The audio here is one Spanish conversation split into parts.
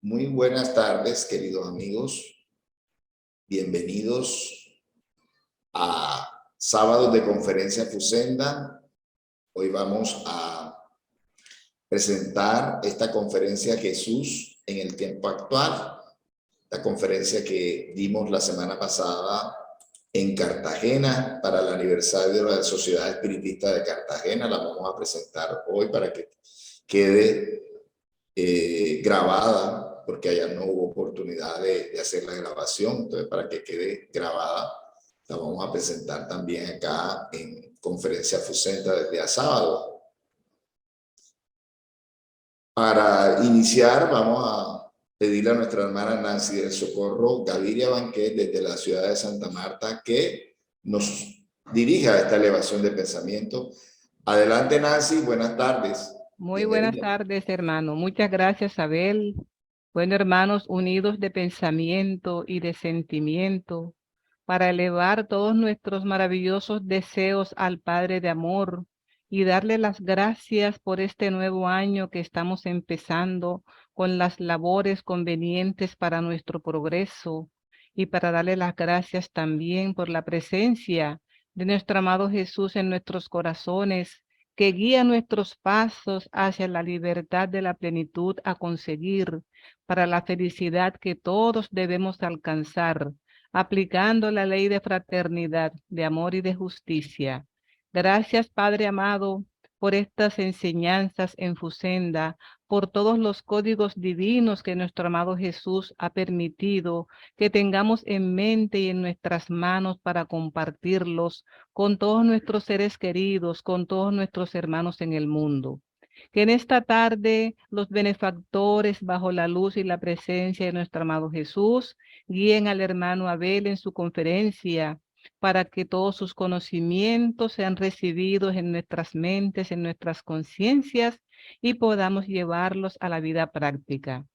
Muy buenas tardes, queridos amigos. Bienvenidos a Sábados de Conferencia Fusenda. Hoy vamos a presentar esta conferencia Jesús en el tiempo actual. La conferencia que dimos la semana pasada en Cartagena para el aniversario de la Sociedad Espiritista de Cartagena. La vamos a presentar hoy para que quede grabada, porque allá no hubo oportunidad de hacer la grabación. Entonces, para que quede grabada, la vamos a presentar también acá en Conferencia Fusenda desde día sábado. Para iniciar, vamos a pedirle a nuestra hermana Nancy del Socorro Gaviria Banquet desde la ciudad de Santa Marta que nos dirija a esta elevación de pensamiento. Adelante, Nancy, buenas tardes. Muy buenas Bienvenida. tardes, hermano. Muchas gracias, Abel. Bueno, hermanos, unidos de pensamiento y de sentimiento, para elevar todos nuestros maravillosos deseos al Padre de amor y darle las gracias por este nuevo año que estamos empezando con las labores convenientes para nuestro progreso y para darle las gracias también por la presencia de nuestro amado Jesús en nuestros corazones, que guía nuestros pasos hacia la libertad de la plenitud a conseguir, para la felicidad que todos debemos alcanzar, aplicando la ley de fraternidad, de amor y de justicia. Gracias, Padre amado, por estas enseñanzas en Fusenda, por todos los códigos divinos que nuestro amado Jesús ha permitido que tengamos en mente y en nuestras manos para compartirlos con todos nuestros seres queridos, con todos nuestros hermanos en el mundo. Que en esta tarde los benefactores, bajo la luz y la presencia de nuestro amado Jesús, guíen al hermano Abel en su conferencia, para que todos sus conocimientos sean recibidos en nuestras mentes, en nuestras conciencias, y podamos llevarlos a la vida práctica.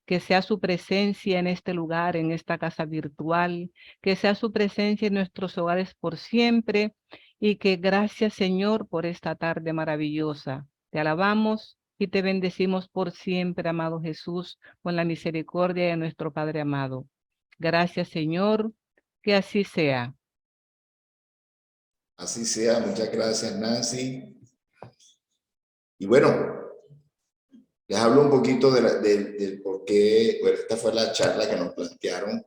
Que sea su presencia en este lugar, en esta casa virtual, que sea su presencia en nuestros hogares por siempre, y que gracias, Señor, por esta tarde maravillosa. Te alabamos y te bendecimos por siempre, amado Jesús, con la misericordia de nuestro Padre amado. Gracias, Señor, que así sea. Así sea, muchas gracias, Nancy. Y bueno, les hablo un poquito del por qué. Bueno, esta fue la charla que nos plantearon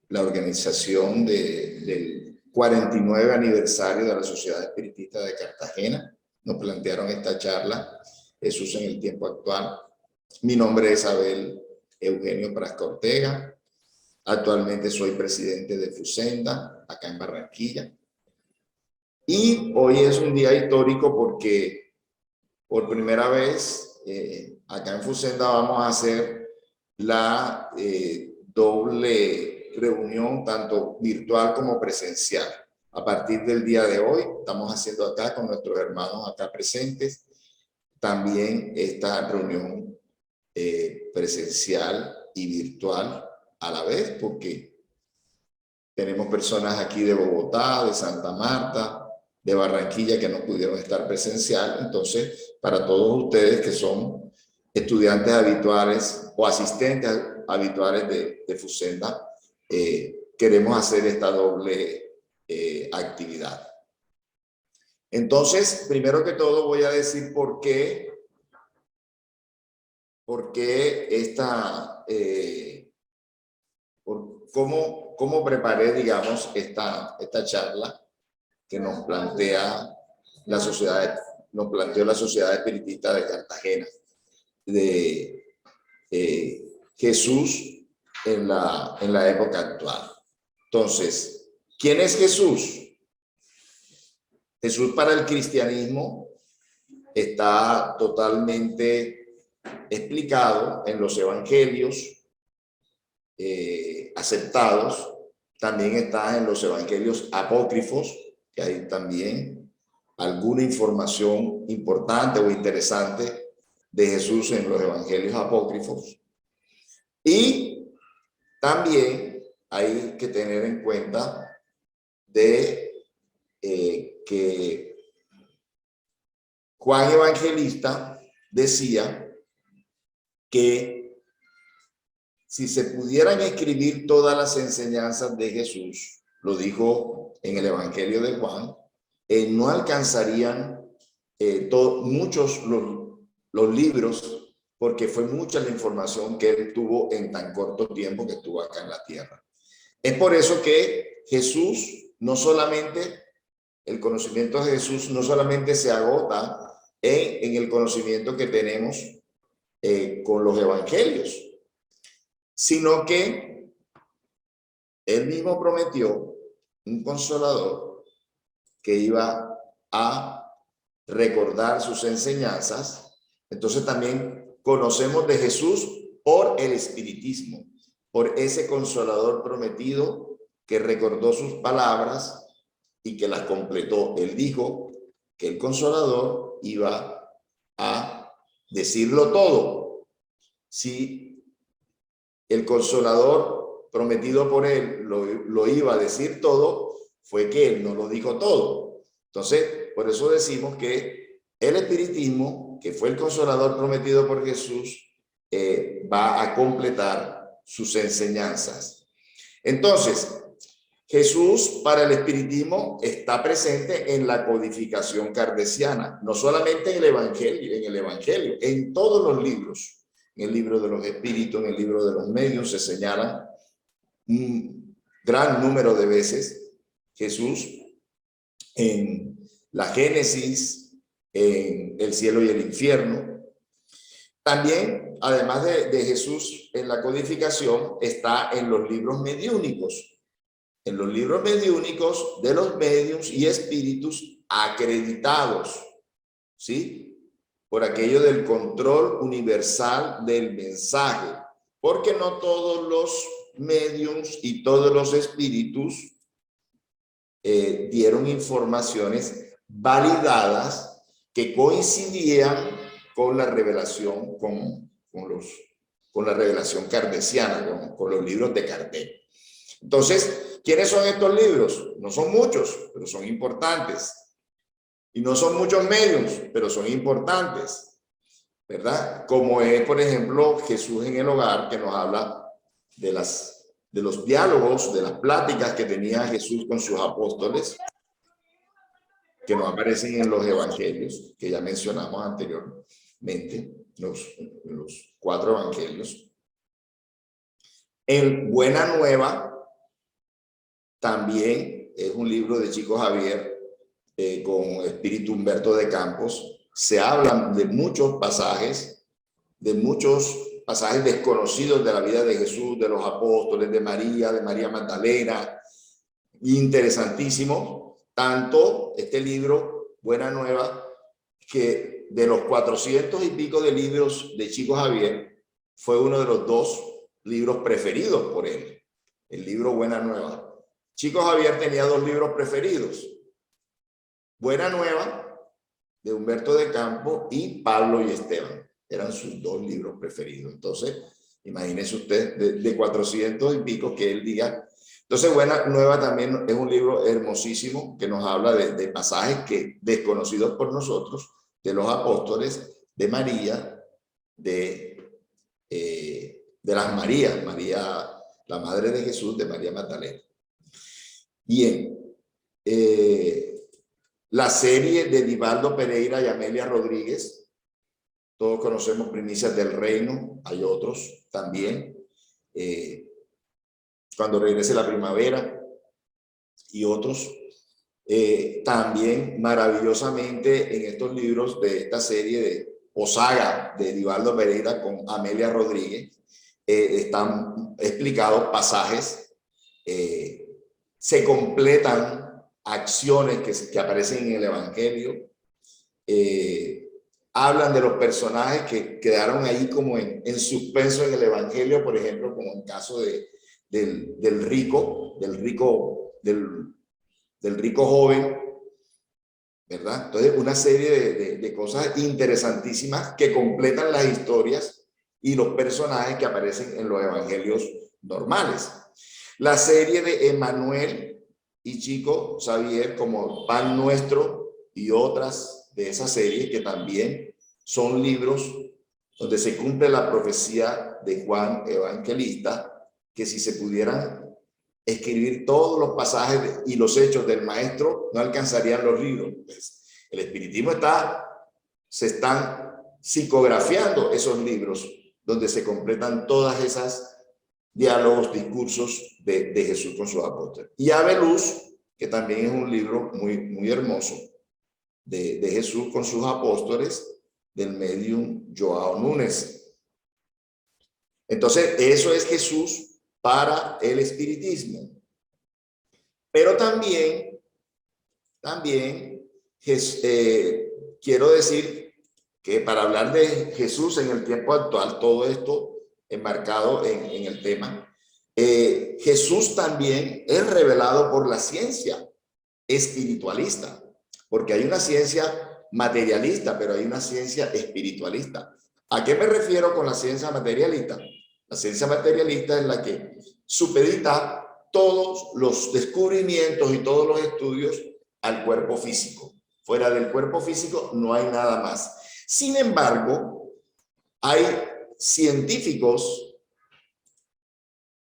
la organización del 49 aniversario de la Sociedad Espiritista de Cartagena. Nos plantearon esta charla, Jesús en el tiempo actual. Mi nombre es Abel Eugenio Prasca Ortega. Actualmente soy presidente de Fusenda, acá en Barranquilla. Y hoy es un día histórico porque por primera vez acá en Fusenda vamos a hacer la doble reunión, tanto virtual como presencial. A partir del día de hoy estamos haciendo acá con nuestros hermanos acá presentes también esta reunión presencial y virtual a la vez, porque tenemos personas aquí de Bogotá, de Santa Marta, de Barranquilla que no pudieron estar presencial. Entonces, para todos ustedes que son estudiantes habituales o asistentes habituales de Fusenda, queremos hacer esta doble actividad. Entonces, primero que todo voy a decir por qué esta, cómo preparé, digamos, esta charla que nos plantea la sociedad, nos planteó la Sociedad Espiritista de Cartagena, de Jesús en la época actual. Entonces, ¿quién es Jesús? Jesús para el cristianismo está totalmente explicado en los evangelios aceptados. También está en los evangelios apócrifos, que hay también alguna información importante o interesante de Jesús en los evangelios apócrifos. Y también hay que tener en cuenta de que Juan Evangelista decía que si se pudieran escribir todas las enseñanzas de Jesús, lo dijo en el Evangelio de Juan, no alcanzarían muchos los libros, porque fue mucha la información que él tuvo en tan corto tiempo que estuvo acá en la tierra. Es por eso que Jesús, no solamente, el conocimiento de Jesús no solamente se agota en el conocimiento que tenemos con los evangelios, sino que él mismo prometió un consolador que iba a recordar sus enseñanzas. Entonces también conocemos de Jesús por el espiritismo, por ese consolador prometido que recordó sus palabras y que las completó. Él dijo que el consolador iba a decirlo todo. Si el consolador prometido por él lo iba a decir todo, fue que él no lo dijo todo. Entonces, por eso decimos que el espiritismo, que fue el consolador prometido por Jesús, va a completar sus enseñanzas. Entonces, Jesús para el espiritismo está presente en la codificación kardeciana, no solamente en el evangelio, en todos los libros. En el libro de los espíritus, en el libro de los medios, se señala un gran número de veces Jesús en la Génesis, en el cielo y el infierno. También, además de Jesús en la codificación, está en los libros mediúnicos. En los libros mediúnicos de los medios y espíritus acreditados, ¿sí? Por aquello del control universal del mensaje, porque no todos los mediums y todos los espíritus dieron informaciones validadas que coincidían con la revelación, con la revelación kardeciana, con los libros de Kardec. Entonces, ¿quiénes son estos libros? No son muchos, pero son importantes. Y no son muchos medios, pero son importantes, ¿verdad? Como es, por ejemplo, Jesús en el hogar, que nos habla de los diálogos, de las pláticas que tenía Jesús con sus apóstoles, que no aparecen en los evangelios, que ya mencionamos anteriormente, los 4 evangelios. En Buena Nueva, también es un libro de Chico Javier, con Espíritu Humberto de Campos, se hablan de muchos pasajes desconocidos de la vida de Jesús, de los apóstoles, de María Magdalena, interesantísimo, tanto este libro, Buena Nueva, que de los 400 y pico de libros de Chico Javier, fue uno de los 2 libros preferidos por él, el libro Buena Nueva. Chico Javier tenía 2 libros preferidos, Buena Nueva, de Humberto de Campos, y Pablo y Esteban. Eran sus 2 libros preferidos. Entonces, imagínese usted, de 400 y pico que él diga. Entonces, Buena Nueva también es un libro hermosísimo que nos habla de pasajes que desconocidos por nosotros, de los apóstoles, de María, de las Marías, María, la madre de Jesús, de María Magdalena. Bien. La serie de Divaldo Pereira y Amelia Rodríguez, todos conocemos Primicias del Reino, hay otros también, Cuando regrese la primavera y otros, también maravillosamente en estos libros de esta serie o saga de Divaldo Pereira con Amelia Rodríguez, están explicados pasajes, se completan acciones que aparecen en el evangelio, hablan de los personajes que quedaron ahí como en suspenso en el evangelio, por ejemplo, como en caso del rico joven, ¿verdad? Entonces, una serie de cosas interesantísimas que completan las historias y los personajes que aparecen en los evangelios normales. La serie de Emmanuel y Chico Xavier, como Pan Nuestro y otras de esa serie, que también son libros donde se cumple la profecía de Juan Evangelista, que si se pudieran escribir todos los pasajes y los hechos del maestro, no alcanzarían los libros. Pues, el espiritismo se están psicografiando esos libros, donde se completan todas esas diálogos, discursos de Jesús con sus apóstoles. Y Ave Luz, que también es un libro muy hermoso de Jesús con sus apóstoles, del medium Joao Núñez. Entonces, eso es Jesús para el espiritismo. Pero también quiero decir que para hablar de Jesús en el tiempo actual, todo esto enmarcado en el tema, Jesús también es revelado por la ciencia espiritualista, porque hay una ciencia materialista, pero hay una ciencia espiritualista. ¿A qué me refiero con la ciencia materialista? La ciencia materialista es la que supedita todos los descubrimientos y todos los estudios al cuerpo físico. Fuera del cuerpo físico no hay nada más. Sin embargo, hay científicos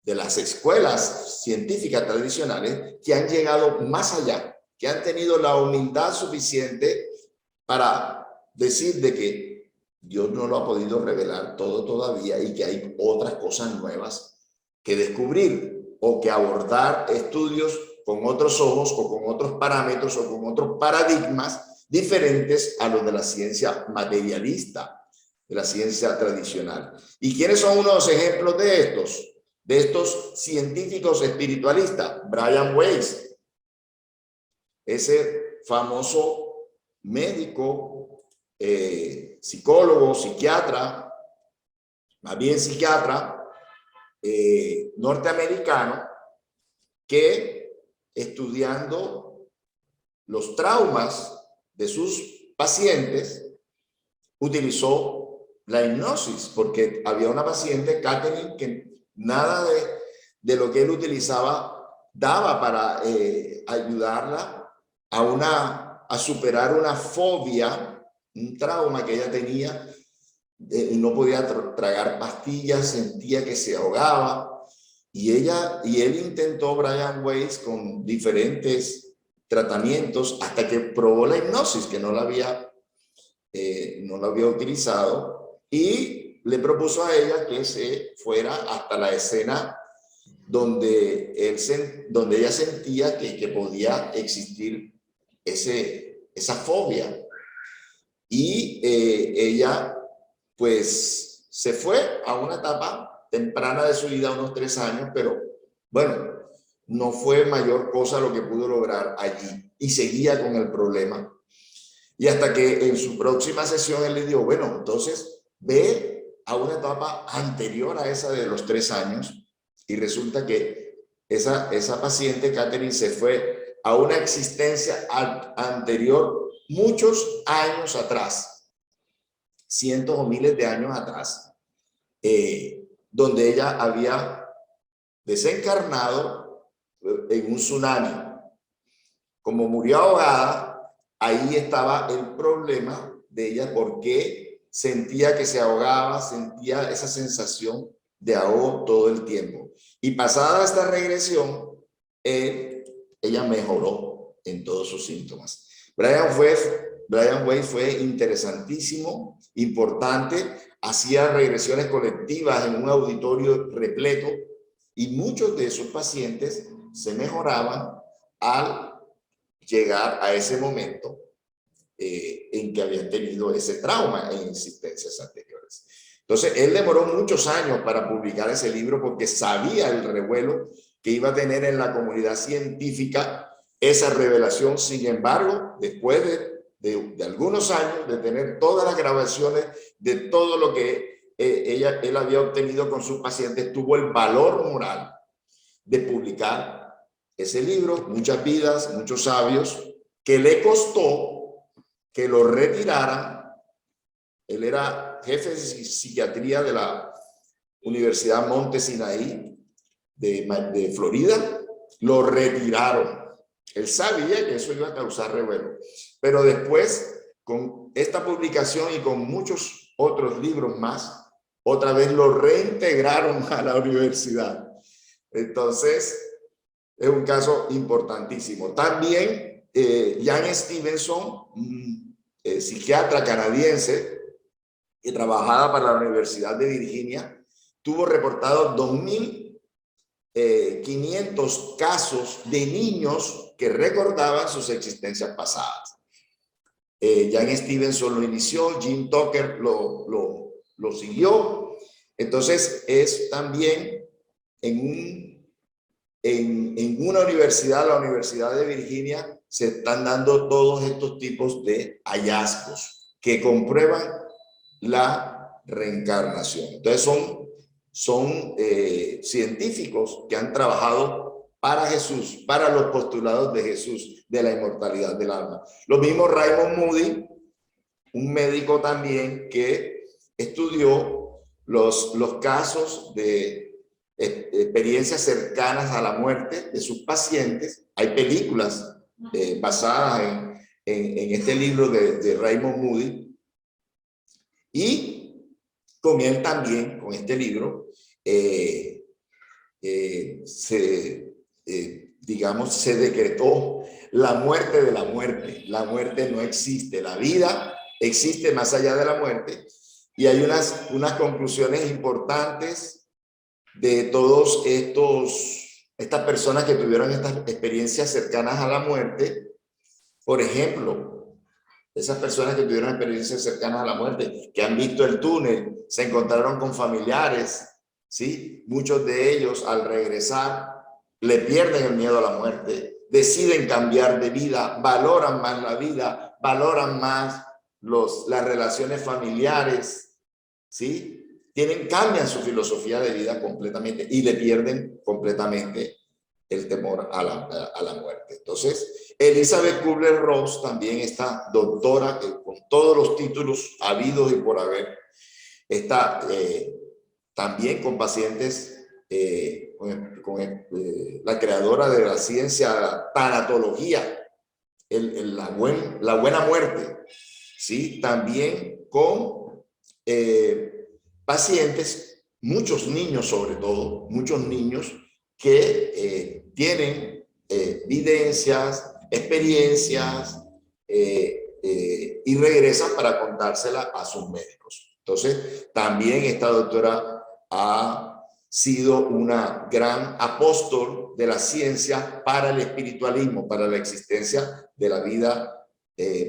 de las escuelas científicas tradicionales que han llegado más allá, que han tenido la humildad suficiente para decir de que Dios no lo ha podido revelar todo todavía y que hay otras cosas nuevas que descubrir o que abordar estudios con otros ojos o con otros parámetros o con otros paradigmas diferentes a los de la ciencia materialista, de la ciencia tradicional. ¿Y quiénes son unos ejemplos de estos? De estos científicos espiritualistas. Brian Weiss, ese famoso médico, psicólogo, psiquiatra, más bien psiquiatra, norteamericano, que estudiando los traumas de sus pacientes utilizó la hipnosis, porque había una paciente, Catherine, que nada de lo que él utilizaba daba para ayudarla a superar una fobia, un trauma que ella tenía. No podía tragar pastillas, sentía que se ahogaba. Y él intentó, Brian Weiss, con diferentes tratamientos hasta que probó la hipnosis, que no la había utilizado, y le propuso a ella que se fuera hasta la escena donde ella sentía que podía existir esa fobia. Y ella pues se fue a una etapa temprana de su vida, unos 3 años, pero bueno, no fue mayor cosa lo que pudo lograr allí y seguía con el problema. Y hasta que en su próxima sesión él le dijo, bueno, entonces ve a una etapa anterior a esa de los 3 años, y resulta que esa paciente, Catherine, se fue a una existencia anterior muchos años atrás, cientos o miles de años atrás, donde ella había desencarnado en un tsunami. Como murió ahogada, ahí estaba el problema de ella, porque sentía que se ahogaba, sentía esa sensación de ahogo todo el tiempo. Y pasada esta regresión, ella mejoró en todos sus síntomas. Brian Weiss fue interesantísimo, importante, hacía regresiones colectivas en un auditorio repleto, y muchos de esos pacientes se mejoraban al llegar a ese momento en que habían tenido ese trauma en existencias anteriores. Entonces, él demoró muchos años para publicar ese libro, porque sabía el revuelo que iba a tener en la comunidad científica esa revelación. Sin embargo, después de algunos años de tener todas las grabaciones de todo lo que él había obtenido con sus pacientes, tuvo el valor moral de publicar ese libro, Muchas vidas, muchos sabios, que le costó que lo retiraran. Él era jefe de psiquiatría de la Universidad Monte Sinaí de Florida. Lo retiraron. Él sabía que eso iba a causar revuelo, pero después, con esta publicación y con muchos otros libros más, otra vez lo reintegraron a la universidad. Entonces, es un caso importantísimo. También Jan Stevenson, psiquiatra canadiense que trabajaba para la Universidad de Virginia, tuvo reportados 2.500 casos de niños que recordaban sus existencias pasadas. Jan Stevenson lo inició, Jim Tucker lo siguió. Entonces es también en una universidad, la Universidad de Virginia, se están dando todos estos tipos de hallazgos que comprueban la reencarnación. Entonces son científicos que han trabajado para Jesús, para los postulados de Jesús, de la inmortalidad del alma. Lo mismo Raymond Moody, un médico también que estudió los casos de experiencias cercanas a la muerte de sus pacientes. Hay películas basadas en este libro de Raymond Moody. Y con él también, con este libro, digamos, se decretó la muerte de la muerte. La muerte no existe, la vida existe más allá de la muerte. Y hay unas conclusiones importantes de todos estas personas que tuvieron estas experiencias cercanas a la muerte. Por ejemplo, esas personas que tuvieron experiencias cercanas a la muerte, que han visto el túnel, se encontraron con familiares, ¿sí? Muchos de ellos al regresar le pierden el miedo a la muerte, deciden cambiar de vida, valoran más la vida, valoran más las relaciones familiares, ¿sí? Cambian su filosofía de vida completamente y le pierden completamente el temor a la muerte. Entonces, Elizabeth Kubler-Ross, también esta doctora con todos los títulos habidos y por haber, está también con pacientes, la creadora de la ciencia tanatología, la buena muerte, ¿sí? También con pacientes, muchos niños sobre todo, muchos niños que tienen vivencias, experiencias y regresan para contársela a sus médicos. Entonces, también esta doctora ha sido una gran apóstol de la ciencia para el espiritualismo, para la existencia de la vida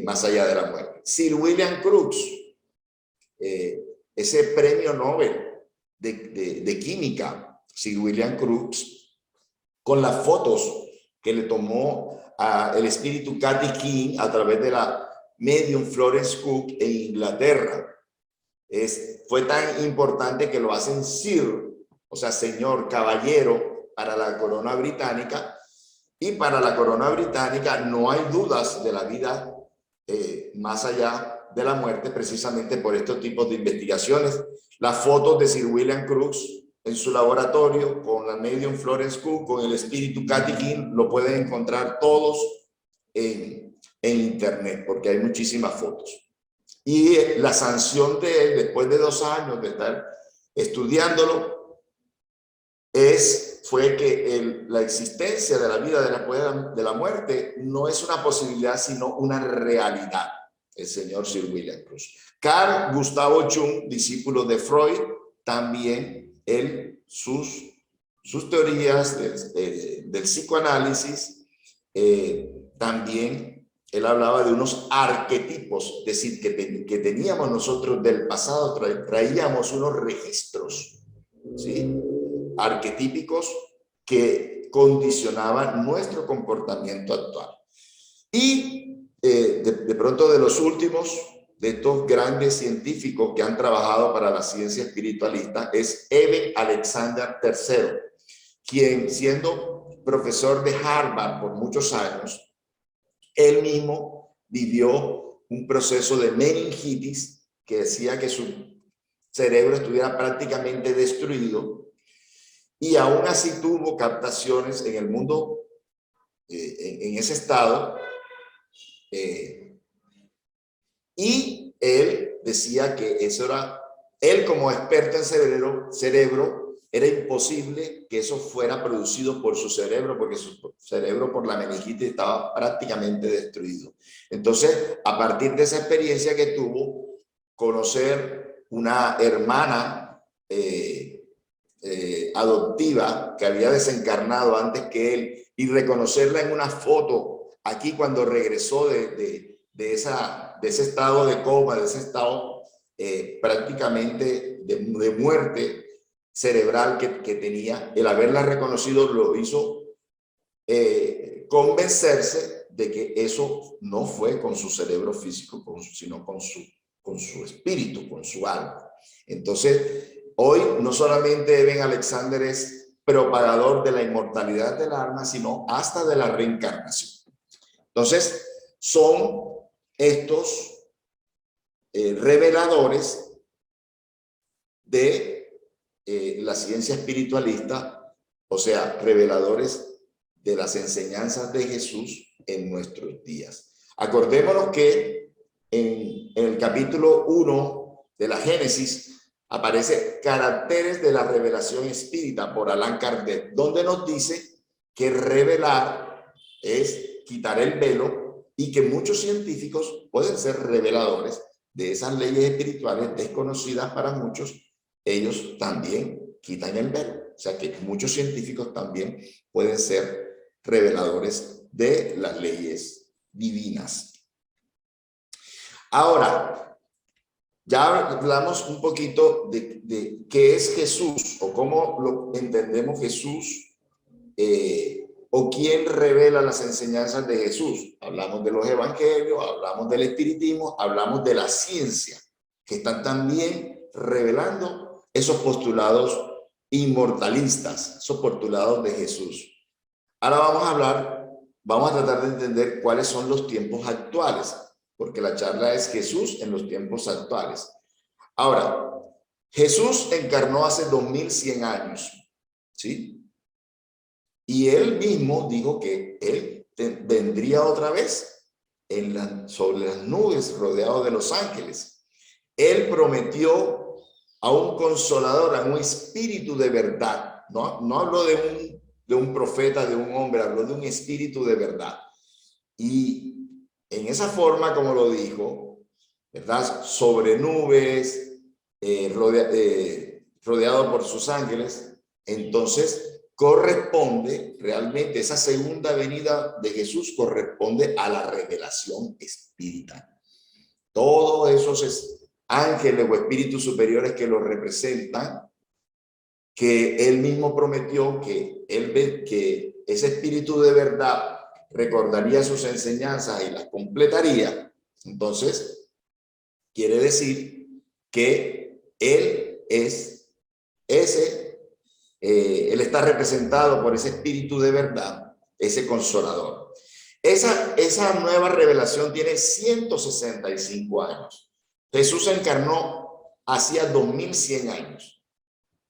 más allá de la muerte. Sir William Crookes, ese premio Nobel de química, Sir William Crookes, con las fotos que le tomó el espíritu Cathy King a través de la medium Florence Cook en Inglaterra. Fue tan importante que lo hacen Sir, o sea, señor, caballero, para la corona británica. Y para la corona británica no hay dudas de la vida más allá de la muerte, precisamente por estos tipos de investigaciones. Las fotos de Sir William Crookes en su laboratorio con la medium Florence Cook, con el espíritu Cathy King, lo pueden encontrar todos en internet, porque hay muchísimas fotos. Y la sanción de él, después de 2 años de estar estudiándolo, fue que la existencia de la vida después de la muerte no es una posibilidad, sino una realidad. El señor Sir William Crookes. Carl Gustavo Jung, discípulo de Freud, también sus teorías del psicoanálisis, también él hablaba de unos arquetipos, es decir, que teníamos nosotros del pasado, traíamos unos registros, ¿sí? Arquetípicos que condicionaban nuestro comportamiento actual. Y de pronto de los últimos, de estos grandes científicos que han trabajado para la ciencia espiritualista, es Eben Alexander III, quien siendo profesor de Harvard por muchos años, él mismo vivió un proceso de meningitis que decía que su cerebro estuviera prácticamente destruido y aún así tuvo captaciones en el mundo, en ese estado, y él decía que eso era, él como experto en cerebro, era imposible que eso fuera producido por su cerebro, porque su cerebro por la meningitis estaba prácticamente destruido. Entonces, a partir de esa experiencia que tuvo, conocer una hermana adoptiva que había desencarnado antes que él y reconocerla en una foto aquí cuando regresó de ese estado de coma, de ese estado prácticamente de muerte cerebral que tenía, el haberla reconocido lo hizo convencerse de que eso no fue con su cerebro físico, sino con su espíritu, con su alma. Entonces, hoy no solamente Eben Alexander es propagador de la inmortalidad del alma, sino hasta de la reencarnación. Entonces, son estos reveladores de la ciencia espiritualista, o sea, reveladores de las enseñanzas de Jesús en nuestros días. Acordémonos que en el capítulo 1 de la Génesis aparece Caracteres de la Revelación Espírita por Allan Kardec, donde nos dice que revelar es quitar el velo y que muchos científicos pueden ser reveladores de esas leyes espirituales desconocidas para muchos. Ellos también quitan el velo. O sea que muchos científicos también pueden ser reveladores de las leyes divinas. Ahora, ya hablamos un poquito de qué es Jesús o cómo lo entendemos Jesús o quién revela las enseñanzas de Jesús. Hablamos de los evangelios, hablamos del espiritismo, hablamos de la ciencia, que están también revelando esos postulados inmortalistas, esos postulados de Jesús. Ahora vamos a tratar de entender cuáles son los tiempos actuales, porque la charla es Jesús en los tiempos actuales. Ahora, Jesús encarnó hace 2100 años, ¿sí? Y él mismo dijo que él vendría otra vez sobre las nubes, rodeado de los ángeles. Él prometió a un consolador, a un espíritu de verdad. No habló de un profeta, de un hombre, habló de un espíritu de verdad. Y en esa forma, como lo dijo, ¿verdad? Sobre nubes, rodeado por sus ángeles, entonces corresponde realmente, esa segunda venida de Jesús corresponde a la revelación espírita. Todos esos ángeles o espíritus superiores que lo representan, que él mismo prometió que ese espíritu de verdad recordaría sus enseñanzas y las completaría. Entonces, quiere decir que él es él está representado por ese espíritu de verdad, ese consolador. Esa nueva revelación tiene 165 años. Jesús encarnó hacía 2100 años.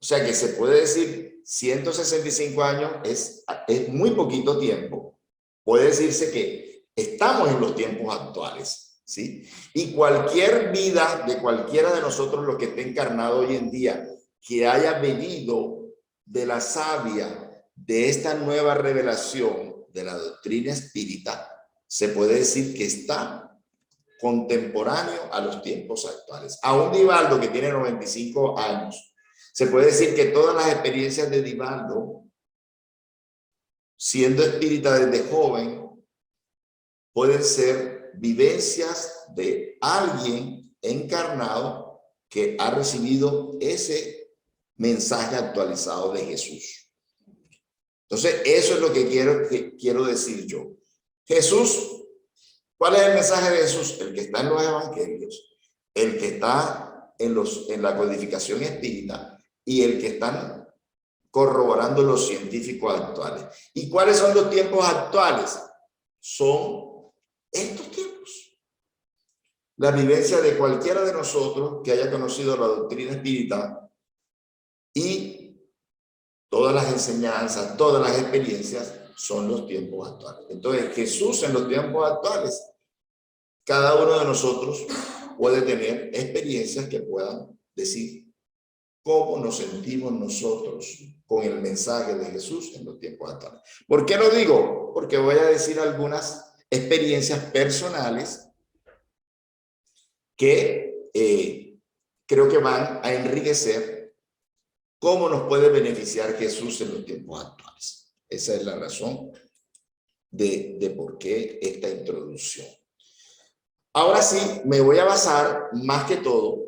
O sea que se puede decir 165 años es muy poquito tiempo. Puede decirse que estamos en los tiempos actuales, ¿sí? Y cualquier vida de cualquiera de nosotros, los que esté encarnado hoy en día, que haya bebido de la savia de esta nueva revelación de la doctrina espírita, se puede decir que está contemporáneo a los tiempos actuales. A un Divaldo que tiene 95 años, se puede decir que todas las experiencias de Divaldo, siendo espírita desde joven, pueden ser vivencias de alguien encarnado que ha recibido ese mensaje actualizado de Jesús. Entonces, eso es lo que quiero decir yo. Jesús, ¿cuál es el mensaje de Jesús? El que está en los evangelios, el que está en la codificación espírita y el que están corroborando los científicos actuales. ¿Y cuáles son los tiempos actuales? Son estos tiempos. La vivencia de cualquiera de nosotros que haya conocido la doctrina espírita y todas las enseñanzas, todas las experiencias son los tiempos actuales. Entonces, Jesús en los tiempos actuales, cada uno de nosotros puede tener experiencias que puedan decir cómo nos sentimos nosotros con el mensaje de Jesús en los tiempos actuales. ¿Por qué lo digo? Porque voy a decir algunas experiencias personales que creo que van a enriquecer cómo nos puede beneficiar Jesús en los tiempos actuales. Esa es la razón de por qué esta introducción. Ahora sí, me voy a basar más que todo,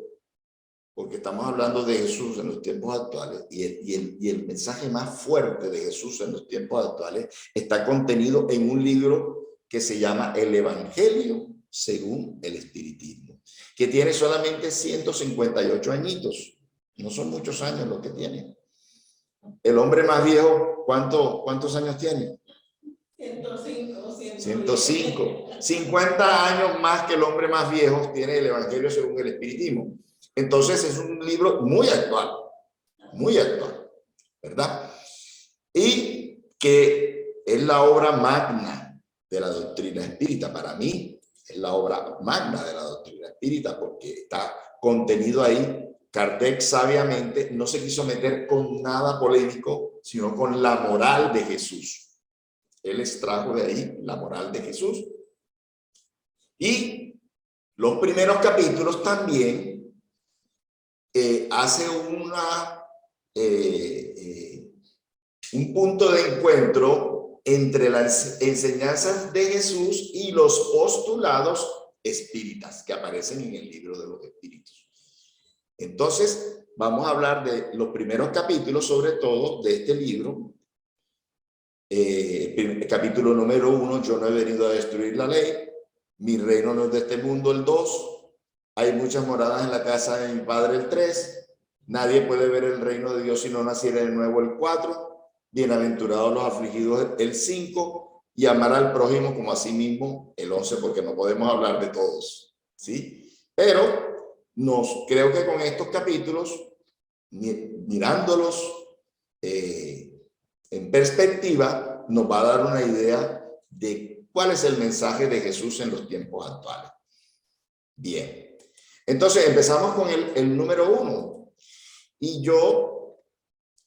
porque estamos hablando de Jesús en los tiempos actuales, y el mensaje más fuerte de Jesús en los tiempos actuales está contenido en un libro que se llama El Evangelio según el Espiritismo, que tiene solamente 158 añitos. No son muchos años los que tiene. El hombre más viejo, ¿cuántos años tiene? 105. 50 años más que el hombre más viejo tiene el Evangelio según el Espiritismo. Entonces es un libro muy actual, ¿verdad? Y que es la obra magna de la doctrina espírita. Para mí es la obra magna de la doctrina espírita porque está contenido ahí. Kardec sabiamente no se quiso meter con nada polémico, sino con la moral de Jesús. Él extrajo de ahí la moral de Jesús. Y los primeros capítulos también hace un punto de encuentro entre las enseñanzas de Jesús y los postulados espíritas que aparecen en el libro de los espíritus. Entonces, vamos a hablar de los primeros capítulos, sobre todo de este libro. El capítulo número 1, yo no he venido a destruir la ley, mi reino no es de este mundo, el 2, hay muchas moradas en la casa de mi padre, el 3, nadie puede ver el reino de Dios si no naciera de nuevo, el 4, bienaventurados los afligidos, el 5, y amar al prójimo como a sí mismo, el 11, porque no podemos hablar de todos, ¿sí? Pero creo que con estos capítulos, mirándolos en perspectiva, nos va a dar una idea de cuál es el mensaje de Jesús en los tiempos actuales. Bien, entonces empezamos con el número 1. Y yo,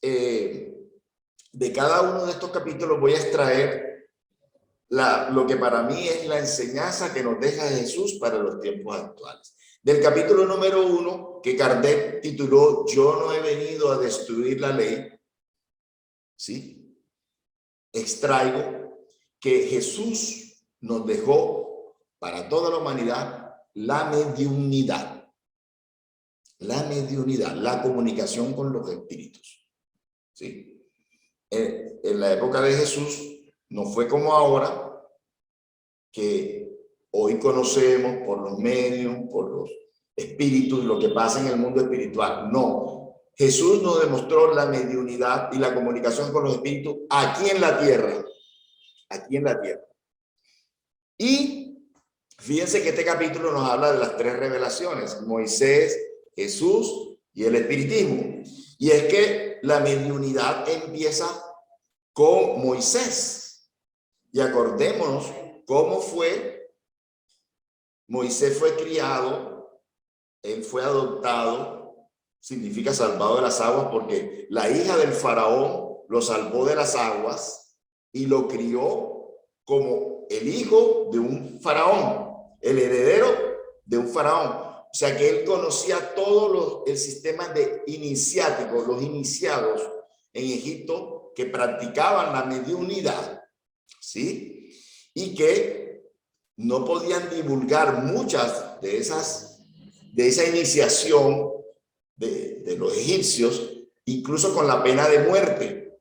de cada uno de estos capítulos voy a extraer lo que para mí es la enseñanza que nos deja Jesús para los tiempos actuales. Del capítulo número 1, que Kardec tituló Yo no he venido a destruir la ley, ¿sí? Extraigo que Jesús nos dejó para toda la humanidad la mediunidad, la comunicación con los espíritus, ¿sí? En la época de Jesús no fue como ahora, que hoy conocemos por los medios, por los espíritus, lo que pasa en el mundo espiritual. No, Jesús nos demostró la mediunidad y la comunicación con los espíritus aquí en la tierra. Y fíjense que este capítulo nos habla de las 3 revelaciones: Moisés, Jesús y el espiritismo. Y es que la mediunidad empieza con Moisés. Y acordémonos cómo fue. Moisés fue criado, él fue adoptado, significa salvado de las aguas, porque la hija del faraón lo salvó de las aguas y lo crió como el hijo de un faraón, el heredero de un faraón. O sea que él conocía todo el sistema de iniciáticos, los iniciados en Egipto que practicaban la mediunidad, ¿sí? Y que no podían divulgar muchas de esa iniciación de los egipcios, incluso con la pena de muerte.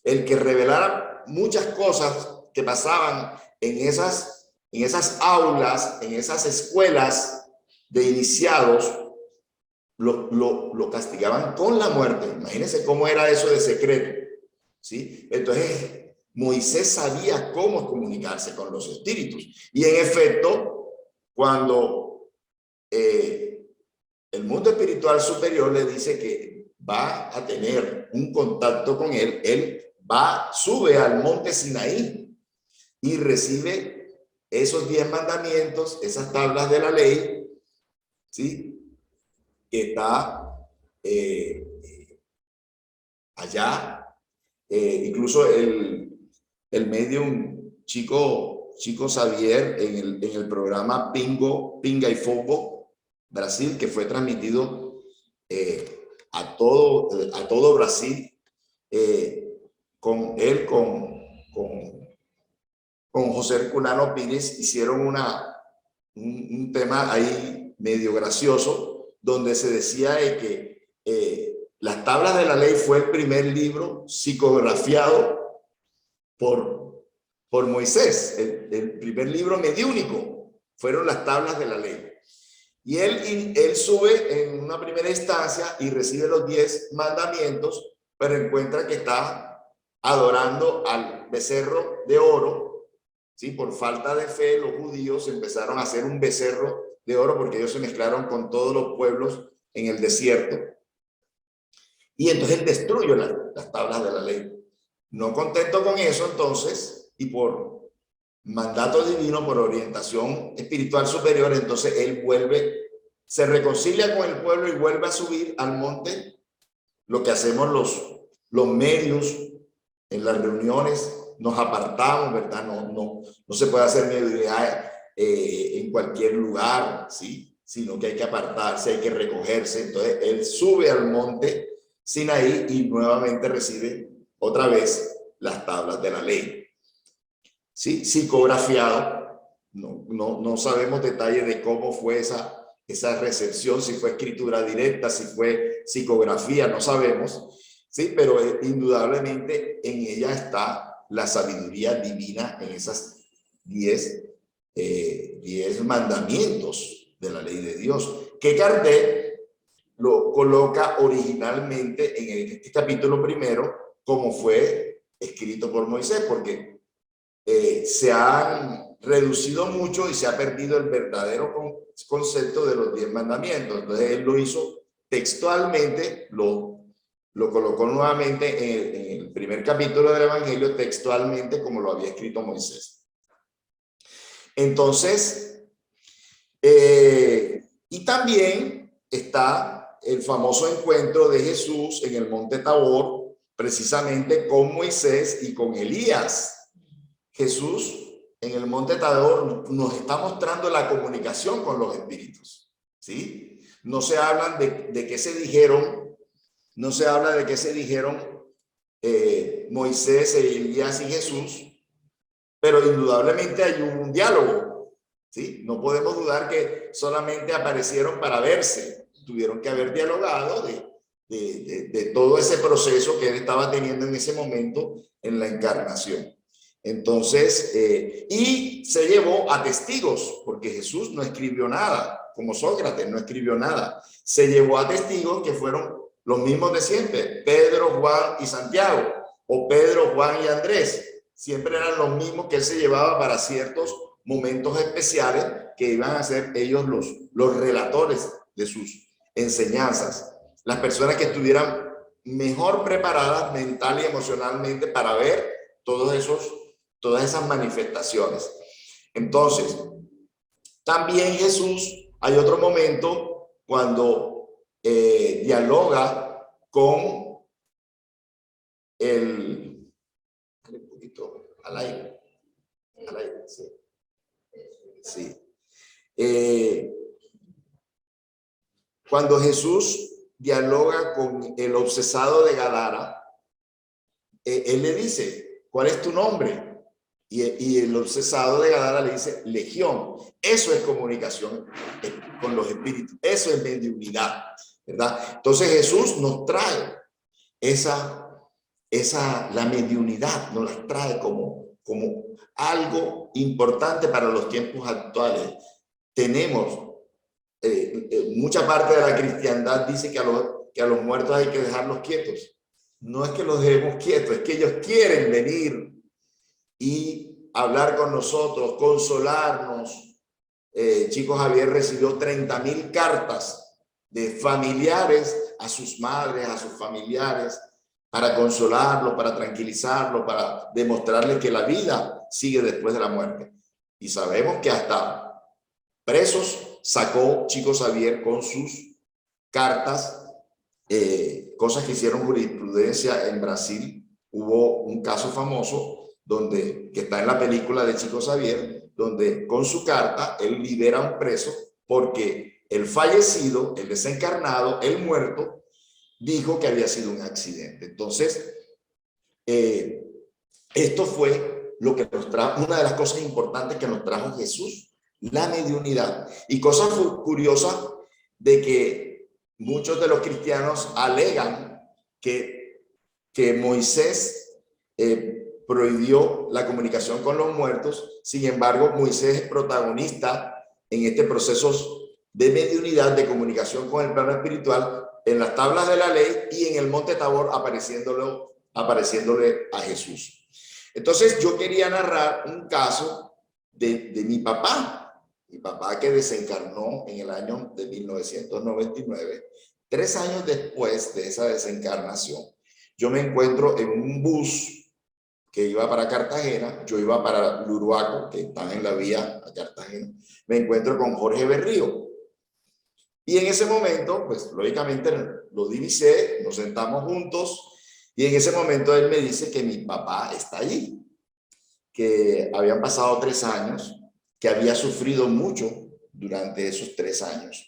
El que revelara muchas cosas que pasaban en esas aulas, en esas escuelas de iniciados, lo castigaban con la muerte. Imagínense cómo era eso de secreto, ¿sí? Entonces Moisés sabía cómo comunicarse con los espíritus, y en efecto, cuando el mundo espiritual superior le dice que va a tener un contacto con él, sube al monte Sinaí y recibe esos 10 mandamientos, esas tablas de la ley, ¿sí? Que está allá. Incluso el medium Chico Xavier en el programa Pinga y Fogo Brasil, que fue transmitido a todo Brasil, con él, con José Herculano Pires, hicieron un tema ahí medio gracioso, donde se decía de que las tablas de la ley fue el primer libro psicografiado por Moisés. El primer libro mediúnico fueron las tablas de la ley. Y él sube en una primera instancia y recibe los 10 mandamientos, pero encuentra que está adorando al becerro de oro, ¿sí? Por falta de fe, los judíos empezaron a hacer un becerro de oro porque ellos se mezclaron con todos los pueblos en el desierto. Y entonces él destruye las tablas de la ley. No contento con eso, entonces, y por mandato divino, por orientación espiritual superior, entonces él se reconcilia con el pueblo y vuelve a subir al monte. Lo que hacemos los medios en las reuniones, nos apartamos, ¿verdad? No se puede hacer mediunidad en cualquier lugar, ¿sí? Sino que hay que apartarse, hay que recogerse. Entonces él sube al monte Sinaí y nuevamente recibe otra vez las tablas de la ley, ¿sí? Psicografiado. No sabemos detalles de cómo fue esa recepción, si fue escritura directa, si fue psicografía, no sabemos, ¿sí? Pero indudablemente en ella está la sabiduría divina en esas 10 mandamientos de la ley de Dios, que Kardec lo coloca originalmente en este capítulo primero como fue escrito por Moisés, porque se han reducido mucho y se ha perdido el verdadero concepto de los 10 mandamientos. Entonces él lo hizo textualmente, lo colocó nuevamente en el primer capítulo del Evangelio, textualmente como lo había escrito Moisés. Entonces, y también está el famoso encuentro de Jesús en el monte Tabor, precisamente con Moisés y con Elías. Jesús en el monte Tabor nos está mostrando la comunicación con los espíritus, ¿sí? No se hablan de qué se dijeron, no se habla de qué se dijeron Moisés, Elías y Jesús, pero indudablemente hay un diálogo, ¿sí? No podemos dudar que solamente aparecieron para verse, tuvieron que haber dialogado de todo ese proceso que él estaba teniendo en ese momento en la encarnación. Entonces, y se llevó a testigos, porque Jesús no escribió nada, como Sócrates no escribió nada. Se llevó a testigos que fueron los mismos de siempre, Pedro, Juan y Santiago, o Pedro, Juan y Andrés. Siempre eran los mismos que él se llevaba para ciertos momentos especiales que iban a ser ellos los relatores de sus enseñanzas. Las personas que estuvieran mejor preparadas mental y emocionalmente para ver todas esas manifestaciones. Entonces, también Jesús, hay otro momento cuando dialoga con un poquito al aire, sí. Sí. Cuando Jesús dialoga con el obsesado de Gadara, él le dice, ¿cuál es tu nombre? Y el obsesado de Gadara le dice, Legión. Eso es comunicación con los espíritus. Eso es mediunidad, ¿verdad? Entonces Jesús nos trae la mediunidad, nos la trae como algo importante para los tiempos actuales. Tenemos, mucha parte de la cristiandad dice que a los muertos hay que dejarlos quietos. No es que los dejemos quietos, es que ellos quieren venir y hablar con nosotros, consolarnos. Chico Javier recibió 30.000 cartas de familiares a sus madres, a sus familiares, para consolarlos, para tranquilizarlos, para demostrarles que la vida sigue después de la muerte. Y sabemos que hasta presos sacó Chico Xavier con sus cartas, cosas que hicieron jurisprudencia en Brasil. Hubo un caso famoso que está en la película de Chico Xavier, donde con su carta él libera a un preso porque el fallecido, el desencarnado, el muerto, dijo que había sido un accidente. Entonces, esto fue lo que nos trajo, una de las cosas importantes que nos trajo Jesús, la mediunidad. Y cosa curiosa de que muchos de los cristianos alegan que Moisés prohibió la comunicación con los muertos. Sin embargo, Moisés es protagonista en este proceso de mediunidad, de comunicación con el plano espiritual, en las tablas de la ley y en el monte Tabor apareciéndole a Jesús. Entonces yo quería narrar un caso de mi papá que desencarnó en el año de 1999. 3 años después de esa desencarnación, yo me encuentro en un bus que iba para Cartagena, yo iba para Luruaco, que están en la vía a Cartagena, me encuentro con Jorge Berrío. Y en ese momento, pues lógicamente lo divisé, nos sentamos juntos y en ese momento él me dice que mi papá está allí, que habían pasado 3 años, que había sufrido mucho durante esos 3 años,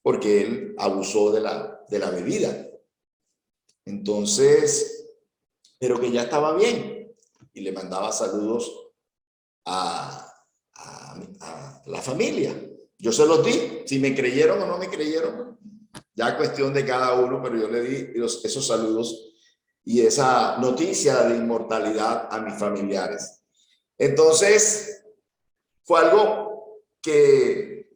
porque él abusó de la bebida. Entonces, pero que ya estaba bien y le mandaba saludos a la familia. Yo se los di, si me creyeron o no me creyeron, ya cuestión de cada uno, pero yo le di esos saludos y esa noticia de inmortalidad a mis familiares. Entonces, fue algo que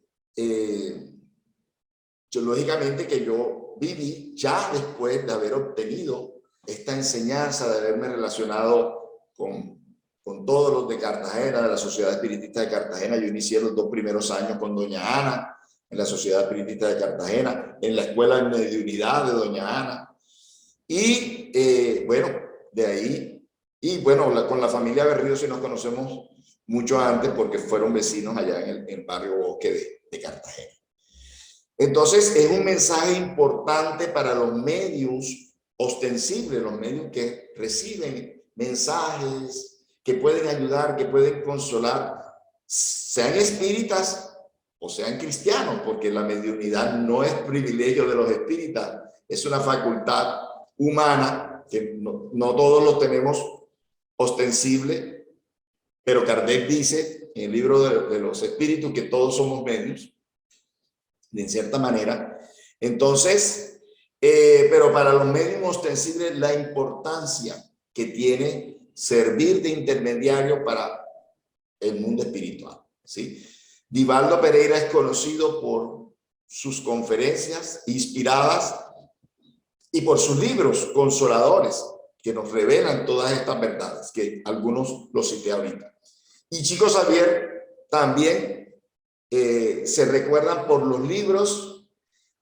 lógicamente que yo viví ya después de haber obtenido esta enseñanza, de haberme relacionado con todos los de Cartagena, de la Sociedad Espiritista de Cartagena. Yo inicié los 2 primeros años con doña Ana, en la Sociedad Espiritista de Cartagena, en la Escuela de Mediunidad de doña Ana. Y bueno, de ahí, y bueno, con la familia Berrío sí nos conocemos mucho antes porque fueron vecinos allá en el barrio Bosque de Cartagena. Entonces es un mensaje importante para los medios ostensibles, los medios que reciben mensajes, que pueden ayudar, que pueden consolar, sean espíritas o sean cristianos, porque la mediunidad no es privilegio de los espíritas, es una facultad humana que no todos lo tenemos ostensible, pero Kardec dice en el libro de los espíritus que todos somos medios, de cierta manera. Entonces, pero para los medios ostensibles, la importancia que tiene servir de intermediario para el mundo espiritual, ¿sí? Divaldo Pereira es conocido por sus conferencias inspiradas y por sus libros consoladores que nos revelan todas estas verdades, que algunos los cité ahorita. Y Chico Xavier también se recuerdan por los libros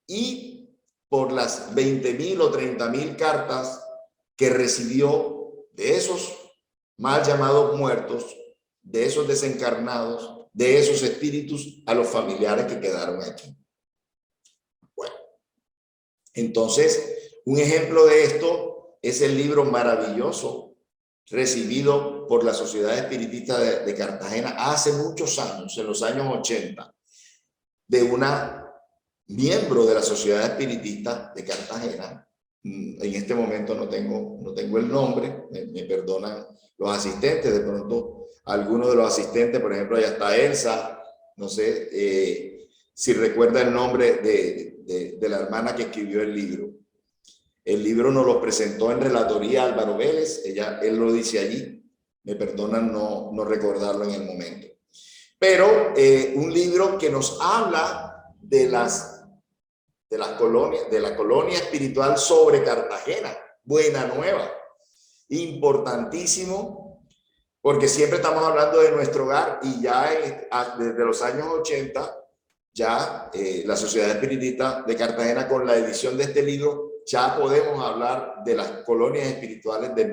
y por las 20.000 o 30.000 cartas que recibió de esos mal llamados muertos, de esos desencarnados, de esos espíritus a los familiares que quedaron aquí. Bueno, entonces, un ejemplo de esto es el libro maravilloso recibido por la Sociedad Espiritista de Cartagena hace muchos años, en los años 80, de una miembro de la Sociedad Espiritista de Cartagena. En este momento no tengo el nombre, me perdonan los asistentes, de pronto algunos de los asistentes, por ejemplo, allá está Elsa, no sé si recuerda el nombre de la hermana que escribió el libro. El libro nos lo presentó en relatoría Álvaro Vélez, él lo dice allí, me perdonan no recordarlo en el momento. Pero un libro que nos habla de la colonia espiritual sobre Cartagena, Buena Nueva, importantísimo, porque siempre estamos hablando de nuestro hogar y ya desde los años 80, ya la Sociedad Espiritista de Cartagena, con la edición de este libro, ya podemos hablar de las colonias espirituales de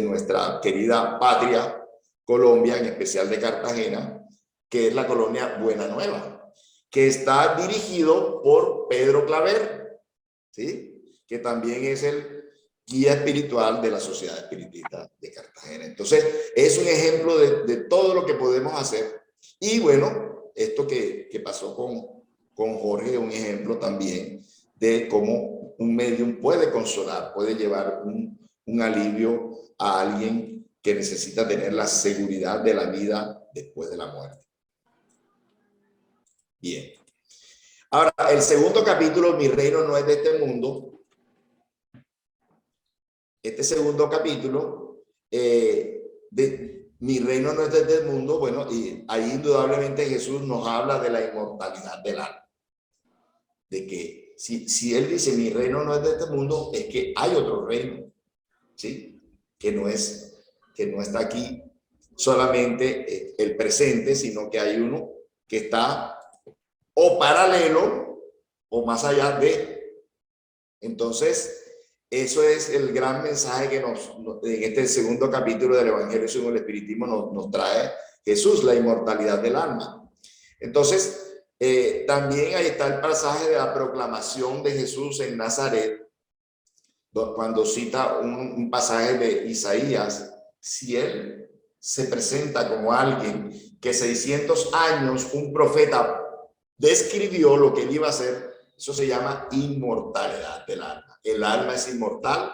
nuestra querida patria, Colombia, en especial de Cartagena, que es la colonia Buena Nueva. que está dirigido por Pedro Claver, ¿sí? Que también es el guía espiritual de la Sociedad Espiritista de Cartagena. Entonces, es un ejemplo de todo lo que podemos hacer. Y bueno, esto que pasó con Jorge es un ejemplo también de cómo un medium puede consolar, puede llevar un alivio a alguien que necesita tener la seguridad de la vida después de la muerte. Bien. Ahora, el segundo capítulo, Mi reino no es de este mundo. Este segundo capítulo, de Mi reino no es de este mundo, bueno, y ahí indudablemente Jesús nos habla de la inmortalidad del alma. De que si Él dice, mi reino no es de este mundo, es que hay otro reino, ¿sí? Que no está aquí solamente el presente, sino que hay uno que está o paralelo o más allá de. Entonces, eso es el gran mensaje que en este segundo capítulo del Evangelio según el Espiritismo nos trae Jesús, la inmortalidad del alma. Entonces, también ahí está el pasaje de la proclamación de Jesús en Nazaret, cuando cita un pasaje de Isaías. Si él se presenta como alguien que 600 años un profeta describió lo que él iba a hacer, eso se llama inmortalidad del alma. El alma es inmortal,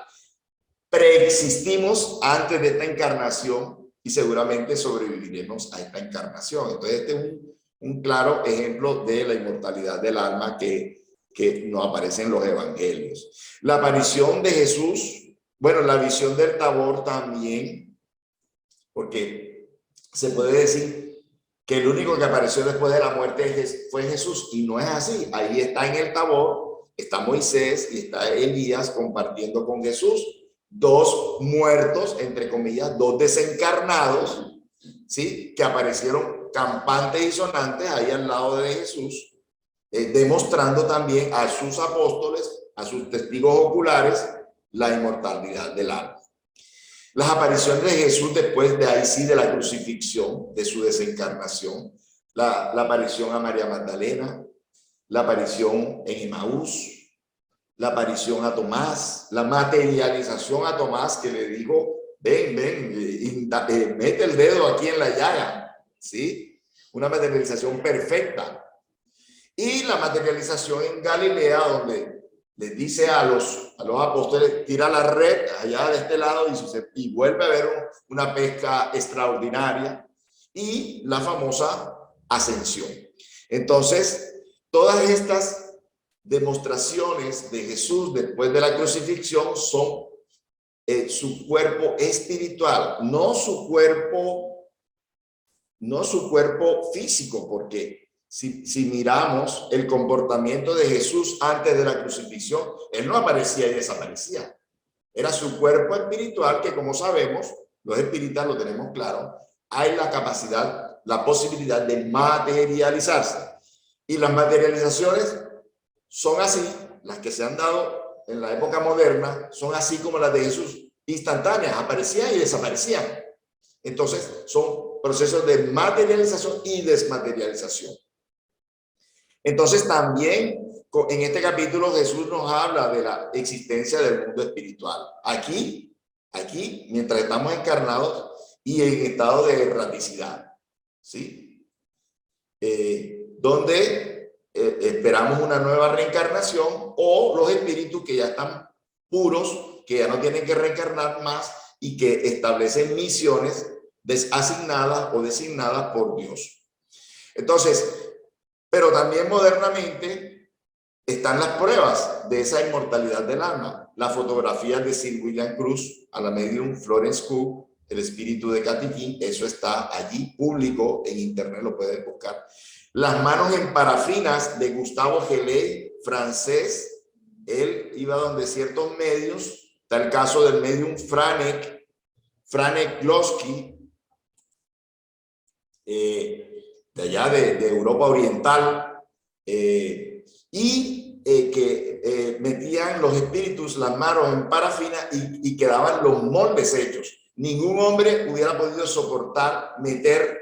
preexistimos antes de esta encarnación y seguramente sobreviviremos a esta encarnación. Entonces este es un claro ejemplo de la inmortalidad del alma que nos aparece en los evangelios. La aparición de Jesús, bueno, la visión del Tabor también, porque se puede decir que el único que apareció después de la muerte fue Jesús, y no es así. Ahí está en el Tabor, está Moisés y está Elías compartiendo con Jesús, dos muertos, entre comillas, dos desencarnados, ¿sí? Que aparecieron campantes y sonantes ahí al lado de Jesús, demostrando también a sus apóstoles, a sus testigos oculares, la inmortalidad del alma. Las apariciones de Jesús después de ahí sí de la crucifixión, de su desencarnación, la aparición a María Magdalena, la aparición en Emaús, la aparición a Tomás, la materialización a Tomás que le dijo, ven, mete el dedo aquí en la llaga, ¿sí? Una materialización perfecta. Y la materialización en Galilea, donde les dice a los apóstoles, tira la red allá de este lado y vuelve a haber una pesca extraordinaria, y la famosa ascensión. Entonces, todas estas demostraciones de Jesús después de la crucifixión son su cuerpo espiritual, no su cuerpo físico, porque si miramos el comportamiento de Jesús antes de la crucifixión, él no aparecía y desaparecía. Era su cuerpo espiritual que, como sabemos, los espíritas lo tenemos claro, hay la capacidad, la posibilidad de materializarse. Y las materializaciones son así, las que se han dado en la época moderna, son así como las de Jesús, instantáneas, aparecían y desaparecían. Entonces, son procesos de materialización y desmaterialización. Entonces, también en este capítulo Jesús nos habla de la existencia del mundo espiritual. Aquí, mientras estamos encarnados y en estado de erraticidad, ¿sí? Donde esperamos una nueva reencarnación, o los espíritus que ya están puros, que ya no tienen que reencarnar más y que establecen misiones asignadas o designadas por Dios. Entonces, pero también modernamente están las pruebas de esa inmortalidad del alma. Las fotografías de Sir William Cruz a la medium Florence Cook, el espíritu de Kathy King, eso está allí público en internet, lo pueden buscar. Las manos en parafinas de Gustavo Geley, francés. Él iba donde ciertos medios, está el caso del medium Franek Glosky, de allá de Europa Oriental, que metían los espíritus las manos en parafina y quedaban los moldes hechos. Ningún hombre hubiera podido soportar meter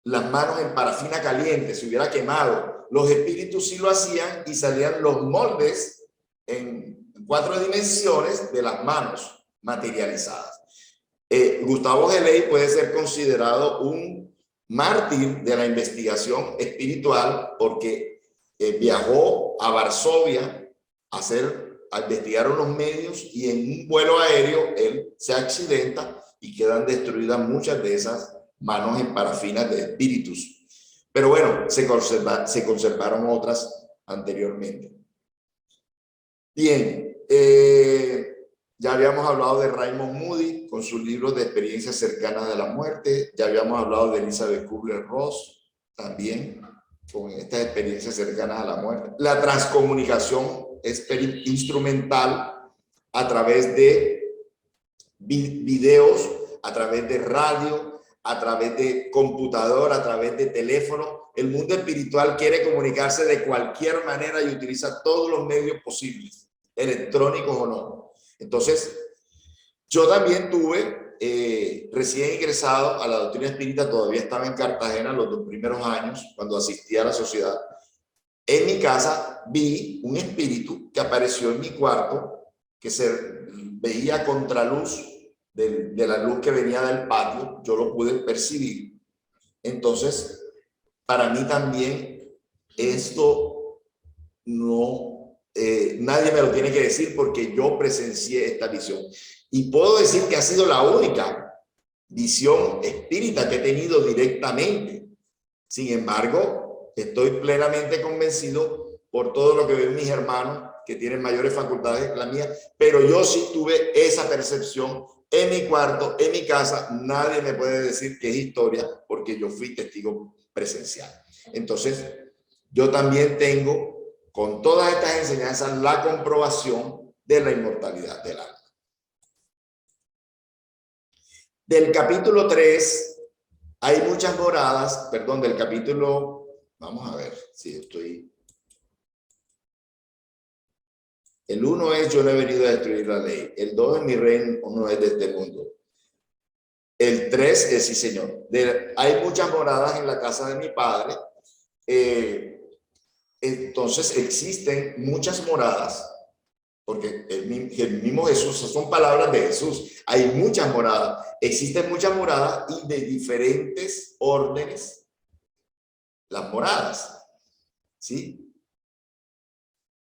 las manos en parafina caliente, se hubiera quemado. Los espíritus sí lo hacían y salían los moldes en 4 dimensiones de las manos materializadas. Gustavo Geley puede ser considerado un mártir de la investigación espiritual porque viajó a Varsovia a investigar unos medios y en un vuelo aéreo él se accidenta y quedan destruidas muchas de esas manos en parafinas de espíritus. Pero bueno, se conservaron otras anteriormente. Bien, ya habíamos hablado de Raymond Moody con sus libros de experiencias cercanas de la muerte. Ya habíamos hablado de Elizabeth Kubler-Ross también con estas experiencias cercanas a la muerte. La transcomunicación instrumental a través de videos, a través de radio, a través de computador, a través de teléfono. El mundo espiritual quiere comunicarse de cualquier manera y utiliza todos los medios posibles, electrónicos o no. Entonces, yo también tuve, recién ingresado a la doctrina espírita, todavía estaba en Cartagena los 2 primeros años, cuando asistí a la sociedad. En mi casa vi un espíritu que apareció en mi cuarto, que se veía a contraluz de la luz que venía del patio. Yo lo pude percibir. Entonces, para mí también esto no, nadie me lo tiene que decir porque yo presencié esta visión. Y puedo decir que ha sido la única visión espírita que he tenido directamente. Sin embargo, estoy plenamente convencido por todo lo que ven mis hermanos que tienen mayores facultades que la mía, pero yo sí tuve esa percepción en mi cuarto, en mi casa. Nadie me puede decir que es historia porque yo fui testigo presencial. Entonces, yo también tengo, con todas estas enseñanzas, la comprobación de la inmortalidad del alma. Del capítulo 3 hay muchas moradas, perdón, del capítulo, vamos a ver si estoy... El 1 es: yo no he venido a destruir la ley. El 2 es: mi reino no es de este mundo. El 3 es: sí, Señor. Hay muchas moradas en la casa de mi Padre. Entonces existen muchas moradas, porque el mismo Jesús, son palabras de Jesús. Hay muchas moradas. Existen muchas moradas y de diferentes órdenes las moradas. ¿Sí?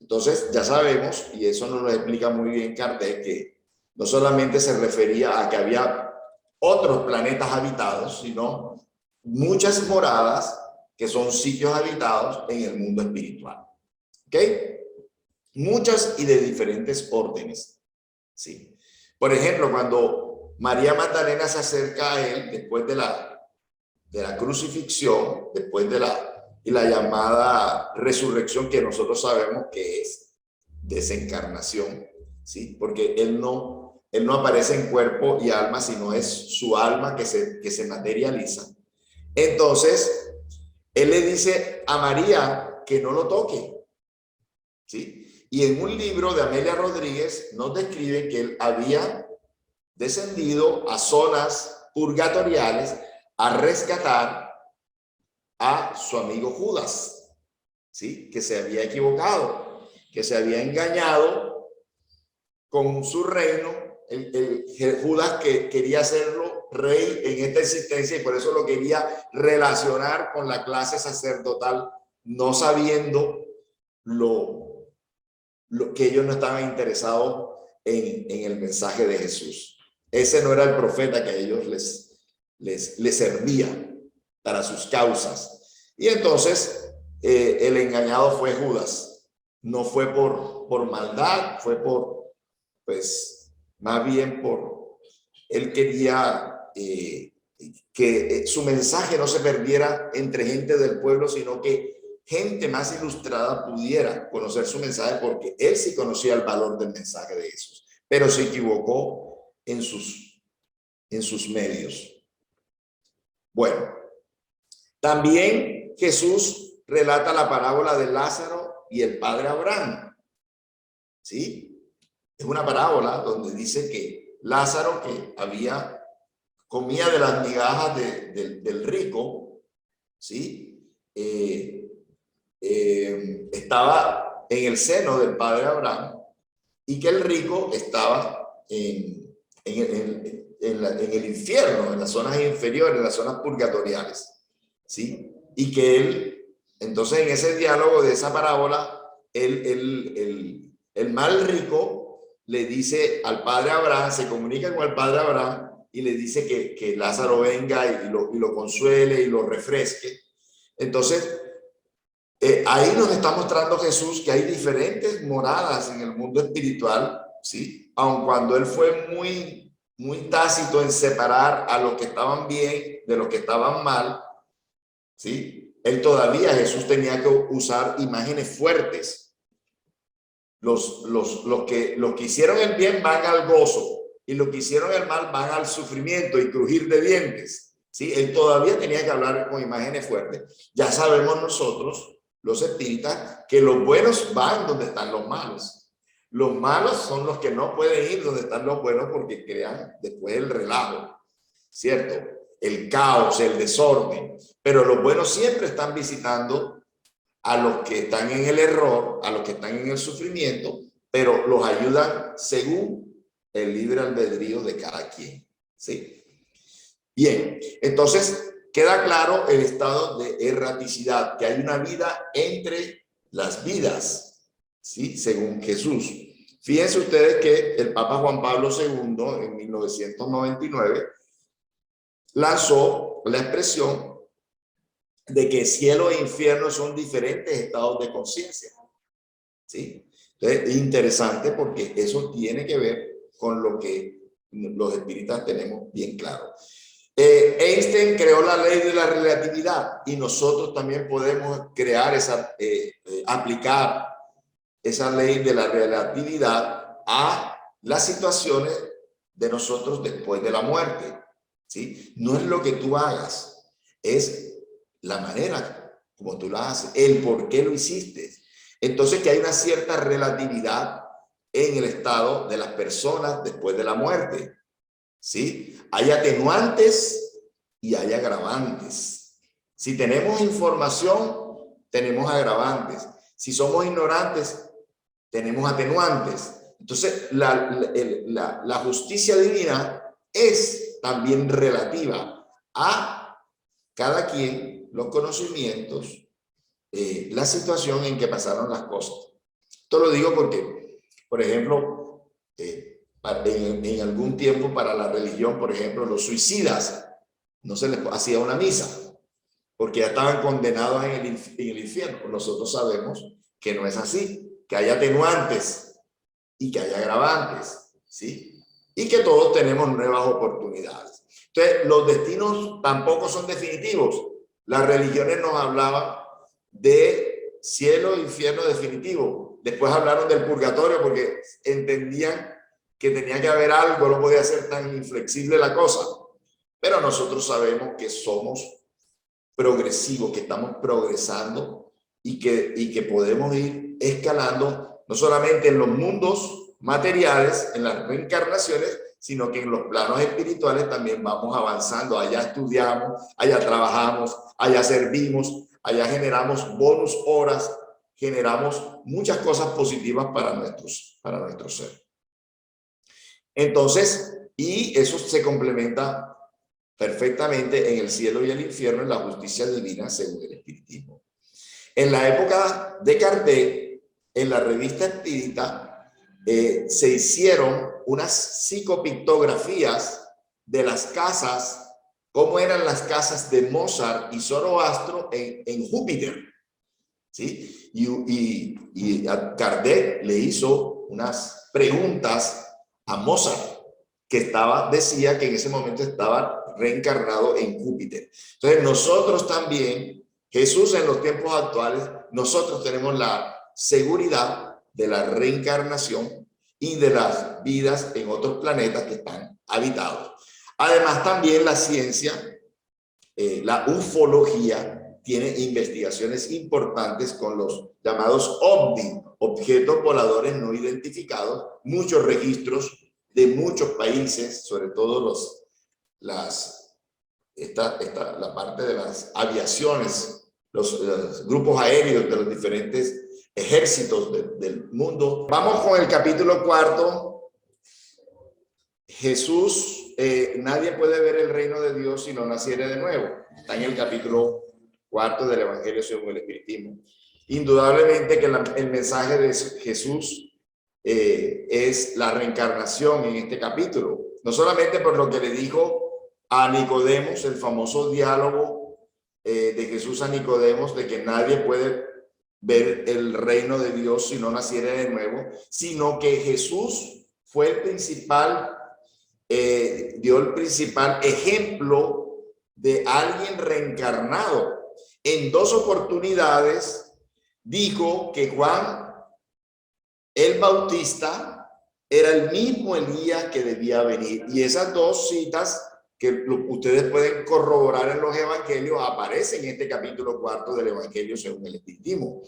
Entonces, ya sabemos, y eso nos lo explica muy bien Kardec, que no solamente se refería a que había otros planetas habitados, sino muchas moradas que son sitios habitados en el mundo espiritual. ¿Ok? Muchas y de diferentes órdenes. ¿Sí? Por ejemplo, cuando María Magdalena se acerca a él después de la crucifixión, después de la llamada resurrección, que nosotros sabemos que es desencarnación, ¿sí? Porque él no aparece en cuerpo y alma, sino es su alma que se materializa. Entonces, él le dice a María que no lo toque, ¿sí? Y en un libro de Amelia Rodríguez nos describe que él había descendido a zonas purgatoriales a rescatar a su amigo Judas, ¿sí? Que se había equivocado, que se había engañado con su reino. El Judas que quería hacerlo rey en esta existencia y por eso lo quería relacionar con la clase sacerdotal, no sabiendo lo que ellos no estaban interesados en el mensaje de Jesús. Ese no era el profeta que a ellos les servía para sus causas. Y entonces el engañado fue Judas. No fue por maldad, fue pues, más bien él quería que su mensaje no se perdiera entre gente del pueblo, sino que gente más ilustrada pudiera conocer su mensaje, porque él sí conocía el valor del mensaje de Jesús, pero se equivocó en sus medios. Bueno, también Jesús relata la parábola de Lázaro y el padre Abraham. ¿Sí? Es una parábola donde dice que Lázaro, que comía de las migajas del rico, ¿sí? Estaba en el seno del padre Abraham y que el rico estaba en el infierno, en las zonas inferiores, en las zonas purgatoriales, ¿sí? Y que él, entonces en ese diálogo de esa parábola, el mal rico le dice al padre Abraham, se comunica con el padre Abraham y le dice que Lázaro venga y lo consuele y lo refresque. Entonces, ahí nos está mostrando Jesús que hay diferentes moradas en el mundo espiritual, ¿sí? Aun cuando él fue muy tácito en separar a los que estaban bien de los que estaban mal, ¿sí? Él todavía, Jesús tenía que usar imágenes fuertes. Los que hicieron el bien van al gozo y los que hicieron el mal van al sufrimiento y crujir de dientes, ¿sí? Él todavía tenía que hablar con imágenes fuertes. Ya sabemos nosotros, los espíritas, que los buenos van donde están los malos. Los malos son los que no pueden ir donde están los buenos porque crean después el relajo, ¿cierto? El caos, el desorden. Pero los buenos siempre están visitando a los que están en el error, a los que están en el sufrimiento, pero los ayudan según el libre albedrío de cada quien, ¿sí? Bien, entonces queda claro el estado de erraticidad, que hay una vida entre las vidas, ¿sí? Según Jesús. Fíjense ustedes que el Papa Juan Pablo II, en 1999, lanzó la expresión de que cielo e infierno son diferentes estados de conciencia, ¿sí? Entonces, es interesante porque eso tiene que ver con lo que los espíritas tenemos bien claro. Einstein creó la ley de la relatividad y nosotros también podemos crear aplicar esa ley de la relatividad a las situaciones de nosotros después de la muerte, ¿sí? No es lo que tú hagas, es la manera como tú lo haces, el por qué lo hiciste. Entonces que hay una cierta relatividad en el estado de las personas después de la muerte, ¿sí? Hay atenuantes y hay agravantes. Si tenemos información, tenemos agravantes. Si somos ignorantes, tenemos atenuantes. Entonces, la justicia divina es también relativa a cada quien, los conocimientos, la situación en que pasaron las cosas. Esto lo digo porque, por ejemplo, en algún tiempo para la religión, por ejemplo, los suicidas no se les hacía una misa porque ya estaban condenados en el infierno. Nosotros sabemos que no es así, que hay atenuantes y que hay agravantes, ¿sí? Y que todos tenemos nuevas oportunidades. Entonces, los destinos tampoco son definitivos. Las religiones nos hablaban de cielo e infierno definitivo. Después hablaron del purgatorio porque entendían que tenía que haber algo, no podía ser tan inflexible la cosa. Pero nosotros sabemos que somos progresivos, que estamos progresando y que podemos ir escalando no solamente en los mundos materiales, en las reencarnaciones, sino que en los planos espirituales también vamos avanzando. Allá estudiamos, allá trabajamos, allá servimos, allá generamos bonus horas, generamos muchas cosas positivas para nuestro ser. Entonces, y eso se complementa perfectamente en el cielo y el infierno, en la justicia divina según el espiritismo. En la época de Kardec, en la revista espírita, se hicieron unas psicopictografías de las casas, cómo eran las casas de Mozart y Zoroastro en Júpiter, ¿sí? Y a Kardec le hizo unas preguntas a Mozart, que decía que en ese momento estaba reencarnado en Júpiter. Entonces nosotros también, Jesús en los tiempos actuales, nosotros tenemos la seguridad de la reencarnación y de las vidas en otros planetas que están habitados. Además también la ciencia, la ufología, tiene investigaciones importantes con los llamados OVNI, objetos voladores no identificados, muchos registros de muchos países, sobre todo las la parte de las aviaciones, los grupos aéreos de los diferentes ejércitos del mundo. Vamos con el capítulo 4. Jesús, nadie puede ver el reino de Dios si no naciere de nuevo. Está en el capítulo 4 del Evangelio según el Espiritismo. Indudablemente que el mensaje de Jesús es la reencarnación en este capítulo. No solamente por lo que le dijo a Nicodemos, el famoso diálogo de Jesús a Nicodemos, de que nadie puede ver el reino de Dios si no naciere de nuevo, sino que Jesús fue el principal, dio el principal ejemplo de alguien reencarnado. En 2 oportunidades dijo que Juan el Bautista era el mismo Elías que debía venir. Y esas 2 citas que ustedes pueden corroborar en los evangelios aparecen en este capítulo 4 del Evangelio según el Espiritismo.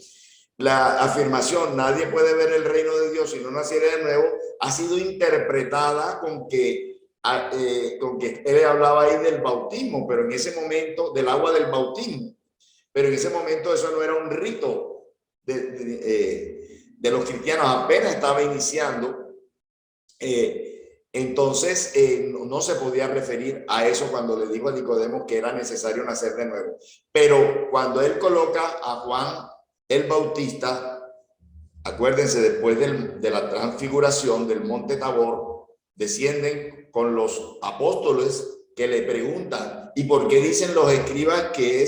La afirmación, nadie puede ver el reino de Dios si no naciere de nuevo, ha sido interpretada con que él hablaba ahí del bautismo, pero en ese momento, del agua del bautismo. Pero en ese momento eso no era un rito de los cristianos, apenas estaba iniciando. Entonces no se podía referir a eso cuando le dijo a Nicodemo que era necesario nacer de nuevo. Pero cuando él coloca a Juan el Bautista, acuérdense, después de la transfiguración del monte Tabor, descienden con los apóstoles que le preguntan, ¿y por qué dicen los escribas que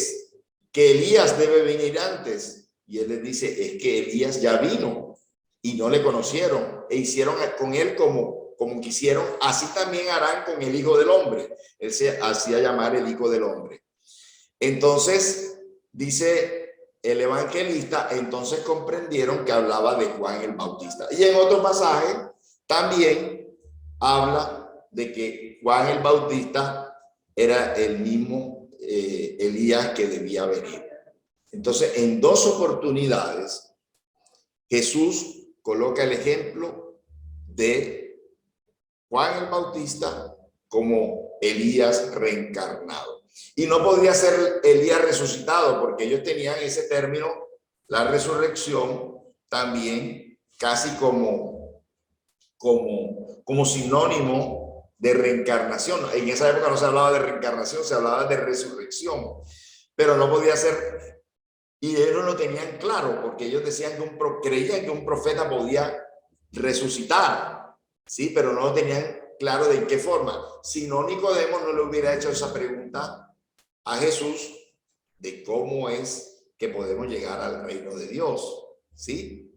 Elías debe venir antes? Y él les dice, es que Elías ya vino y no le conocieron e hicieron con él como quisieron, así también harán con el Hijo del Hombre. Él se hacía llamar el Hijo del Hombre. Entonces, dice el evangelista, entonces comprendieron que hablaba de Juan el Bautista. Y en otro pasaje también habla de que Juan el Bautista era el mismo Elías que debía venir. Entonces, en 2 oportunidades, Jesús coloca el ejemplo de Juan el Bautista como Elías reencarnado. Y no podía ser Elías resucitado, porque ellos tenían ese término, la resurrección, también casi como sinónimo de reencarnación. En esa época no se hablaba de reencarnación, se hablaba de resurrección, pero no podía ser. Y ellos lo tenían claro, porque ellos decían creían que un profeta podía resucitar, ¿sí? Pero no lo tenían claro de en qué forma. Si no, Nicodemo no le hubiera hecho esa pregunta a Jesús de cómo es que podemos llegar al reino de Dios, ¿sí?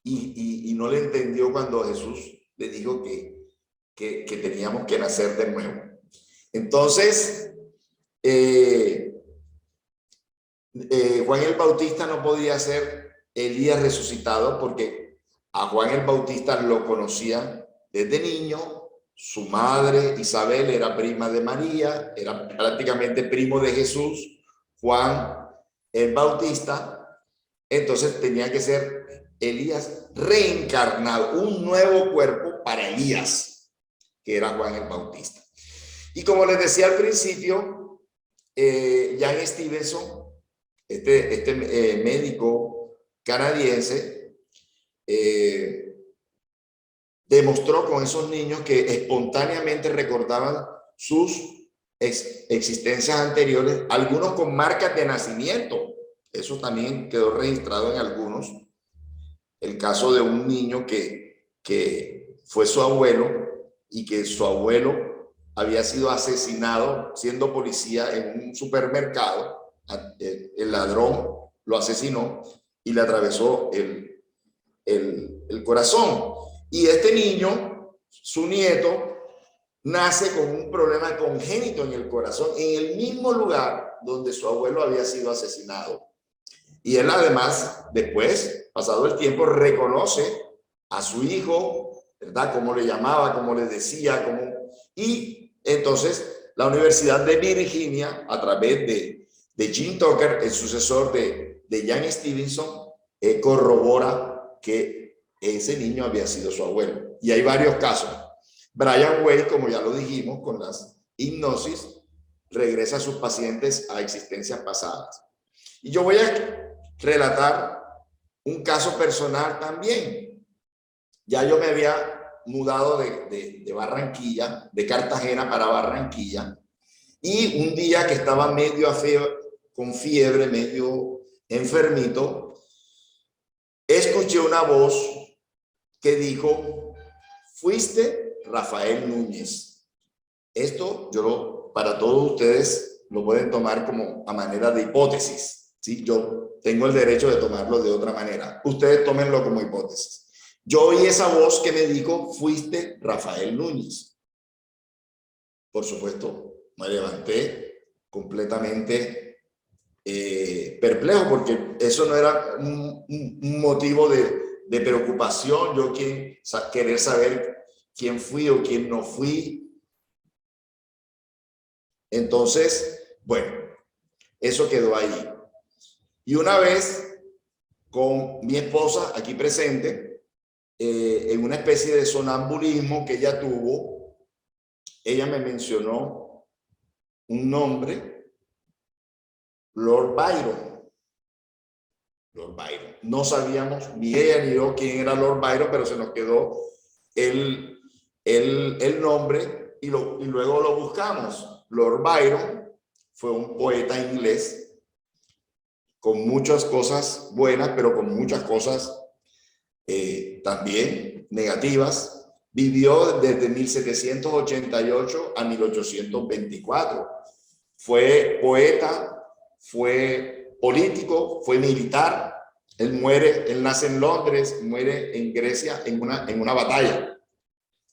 Y no le entendió cuando Jesús le dijo que teníamos que nacer de nuevo. Entonces, Juan el Bautista no podía ser Elías resucitado porque a Juan el Bautista lo conocían desde niño. Su madre Isabel era prima de María, era prácticamente primo de Jesús, Juan el Bautista. Entonces tenía que ser Elías reencarnado, un nuevo cuerpo para Elías, que era Juan el Bautista. Y como les decía al principio, Jan Stevenson, este médico canadiense, demostró con esos niños que espontáneamente recordaban sus existencias anteriores, algunos con marcas de nacimiento. Eso también quedó registrado en algunos. El caso de un niño que fue su abuelo y que su abuelo había sido asesinado siendo policía en un supermercado. El ladrón lo asesinó y le atravesó el corazón. Y este niño, su nieto, nace con un problema congénito en el corazón, en el mismo lugar donde su abuelo había sido asesinado. Y él además, después, pasado el tiempo, reconoce a su hijo, ¿verdad? Cómo le llamaba, cómo le decía, y entonces la Universidad de Virginia, a través de Jim Tucker, el sucesor de Jan Stevenson, corrobora que ese niño había sido su abuelo. Y hay varios casos. Brian Way, como ya lo dijimos, con las hipnosis, regresa a sus pacientes a existencias pasadas. Y yo voy a relatar un caso personal también. Ya yo me había mudado de Barranquilla, de Cartagena para Barranquilla, y un día que estaba medio con fiebre, medio enfermito, escuché una voz que dijo: fuiste Rafael Núñez. Esto para todos ustedes lo pueden tomar como a manera de hipótesis, ¿sí? Yo tengo el derecho de tomarlo de otra manera. Ustedes tómenlo como hipótesis. Yo oí esa voz que me dijo: fuiste Rafael Núñez. Por supuesto, me levanté completamente perplejo, porque eso no era un motivo de preocupación. Yo querer saber quién fui o quién no fui. Entonces, bueno, eso quedó ahí. Y una vez, con mi esposa aquí presente, en una especie de sonambulismo que ella tuvo, ella me mencionó un nombre: Lord Byron. Lord Byron. No sabíamos ni ella ni yo quién era Lord Byron, pero se nos quedó el nombre y luego lo buscamos. Lord Byron fue un poeta inglés con muchas cosas buenas, pero con muchas cosas también negativas. Vivió desde 1788 a 1824. Fue poeta, fue político, fue militar. Él nace en Londres, muere en Grecia en una batalla.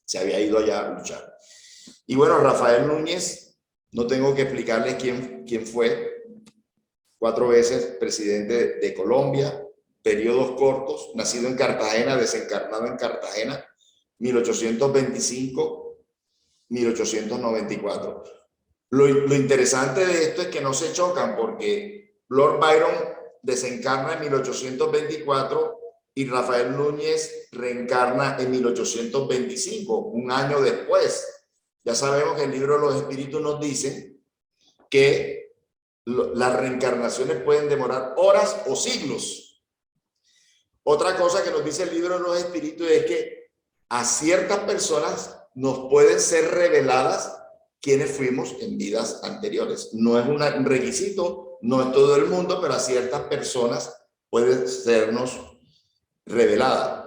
Se había ido allá a luchar. Y bueno, Rafael Núñez, no tengo que explicarles quién fue. 4 veces presidente de Colombia, periodos cortos, nacido en Cartagena, desencarnado en Cartagena, 1825-1894. Lo interesante de esto es que no se chocan, porque Lord Byron desencarna en 1824 y Rafael Núñez reencarna en 1825, un año después. Ya sabemos que el libro de los espíritus nos dice que las reencarnaciones pueden demorar horas o siglos. Otra cosa que nos dice el libro de los espíritus es que a ciertas personas nos pueden ser reveladas quiénes fuimos en vidas anteriores. No es un requisito, no es todo el mundo, pero a ciertas personas puede sernos revelada.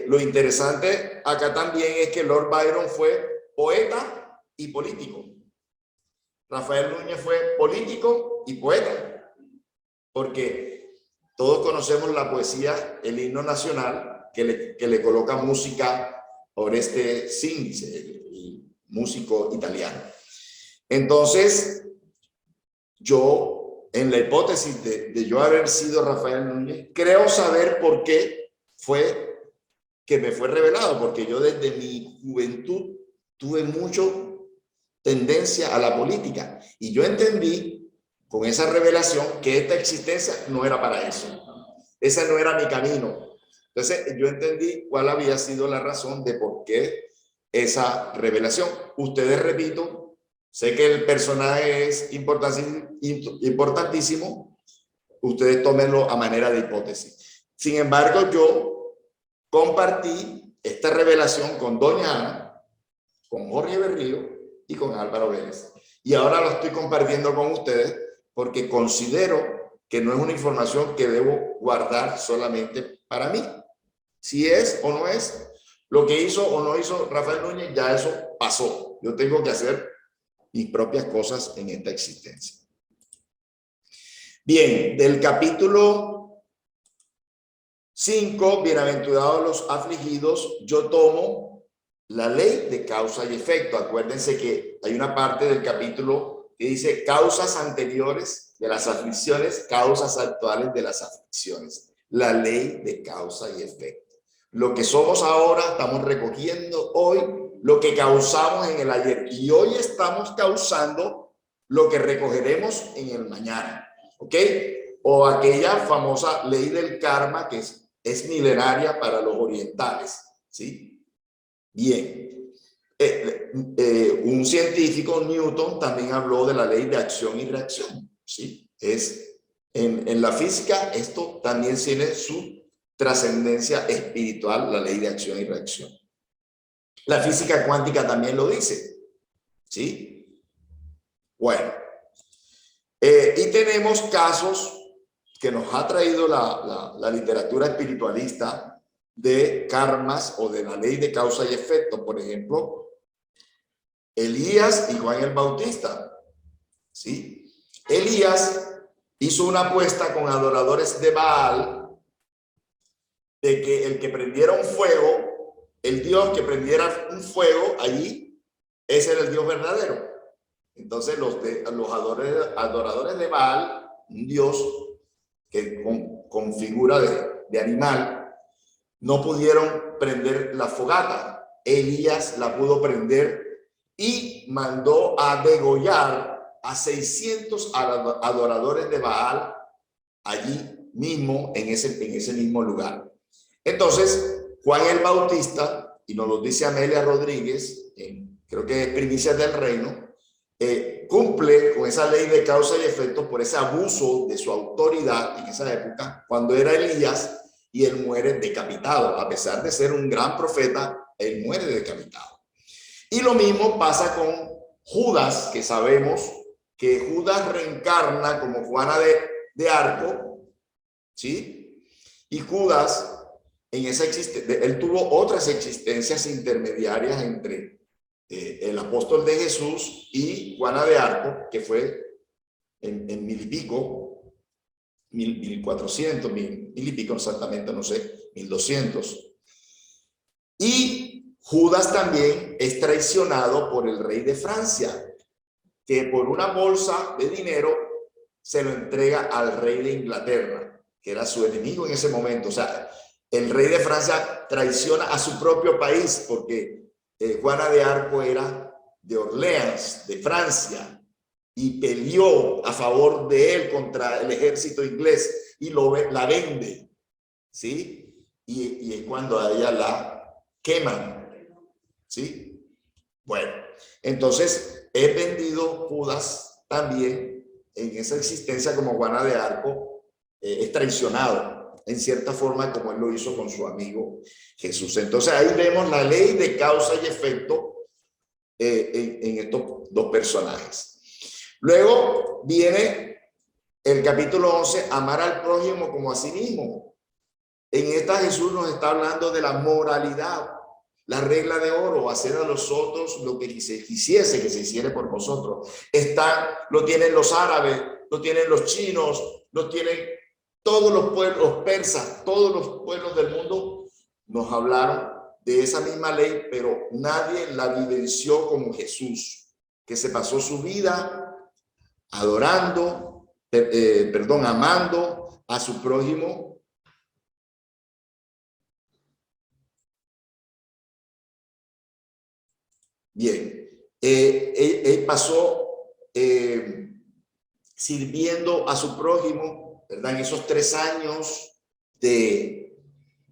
Lo interesante acá también es que Lord Byron fue poeta y político. Rafael Núñez fue político y poeta, porque todos conocemos la poesía, el himno nacional, que le coloca música Oreste Sinise, el músico italiano. Entonces, yo, en la hipótesis de yo haber sido Rafael Núñez, creo saber por qué fue que me fue revelado, porque yo desde mi juventud tuve mucho tendencia a la política, y yo entendí con esa revelación que esta existencia no era para eso, ese no era mi camino. Entonces yo entendí cuál había sido la razón de por qué esa revelación. Ustedes, repito, sé que el personaje es importantísimo, ustedes tómenlo a manera de hipótesis. Sin embargo, yo compartí esta revelación con doña Ana, con Jorge Berrío y con Álvaro Vélez. Y ahora lo estoy compartiendo con ustedes porque considero que no es una información que debo guardar solamente para mí. Si es o no es, lo que hizo o no hizo Rafael Núñez, ya eso pasó. Yo tengo que hacer mis propias cosas en esta existencia. Bien, del capítulo 5, bienaventurados los afligidos, yo tomo la ley de causa y efecto. Acuérdense que hay una parte del capítulo que dice causas anteriores de las aflicciones, causas actuales de las aflicciones. La ley de causa y efecto. Lo que somos ahora, estamos recogiendo hoy lo que causamos en el ayer. Y hoy estamos causando lo que recogeremos en el mañana. ¿Ok? O aquella famosa ley del karma que es milenaria para los orientales. ¿Sí? Bien, Un científico, Newton, también habló de la ley de acción y reacción, ¿sí? En la física esto también tiene su trascendencia espiritual, la ley de acción y reacción. La física cuántica también lo dice, ¿sí? Bueno, y tenemos casos que nos ha traído la literatura espiritualista de karmas o de la ley de causa y efecto. Por ejemplo, Elías y Juan el Bautista, ¿sí? Elías hizo una apuesta con adoradores de Baal de que el que prendiera un fuego, el Dios que prendiera un fuego allí, ese era el Dios verdadero. Entonces los adoradores de Baal, un Dios que con figura de animal, no pudieron prender la fogata. Elías la pudo prender y mandó a degollar a 600 adoradores de Baal allí mismo, en ese mismo lugar. Entonces, Juan el Bautista, y nos lo dice Amelia Rodríguez, creo que es Primicias del Reino, cumple con esa ley de causa y efecto por ese abuso de su autoridad en esa época, cuando era Elías, y él muere decapitado. A pesar de ser un gran profeta, él muere decapitado. Y lo mismo pasa con Judas, que sabemos que Judas reencarna como Juana de Arco, ¿sí? Y Judas, en esa él tuvo otras existencias intermediarias entre el apóstol de Jesús y Juana de Arco, que fue en mil y pico, 1400, mil y pico exactamente, no sé, 1200. Y Judas también es traicionado por el rey de Francia, que por una bolsa de dinero se lo entrega al rey de Inglaterra, que era su enemigo en ese momento. O sea, el rey de Francia traiciona a su propio país porque Juana de Arco era de Orleans, de Francia, y peleó a favor de él contra el ejército inglés y la vende, ¿sí? Y es cuando a ella la queman, ¿sí? Bueno, entonces es vendido Judas también en esa existencia como Juana de Arco, es traicionado en cierta forma como él lo hizo con su amigo Jesús. Entonces ahí vemos la ley de causa y efecto en estos dos personajes. Luego viene el capítulo 11, amar al prójimo como a sí mismo. En esta Jesús nos está hablando de la moralidad, la regla de oro, hacer a los otros lo que se quisiese que se hiciera por nosotros. Lo tienen los árabes, lo tienen los chinos, lo tienen todos los pueblos, los persas, todos los pueblos del mundo nos hablaron de esa misma ley, pero nadie la vivenció como Jesús, que se pasó su vida amando a su prójimo. Bien, él pasó sirviendo a su prójimo, ¿verdad? En esos 3 años de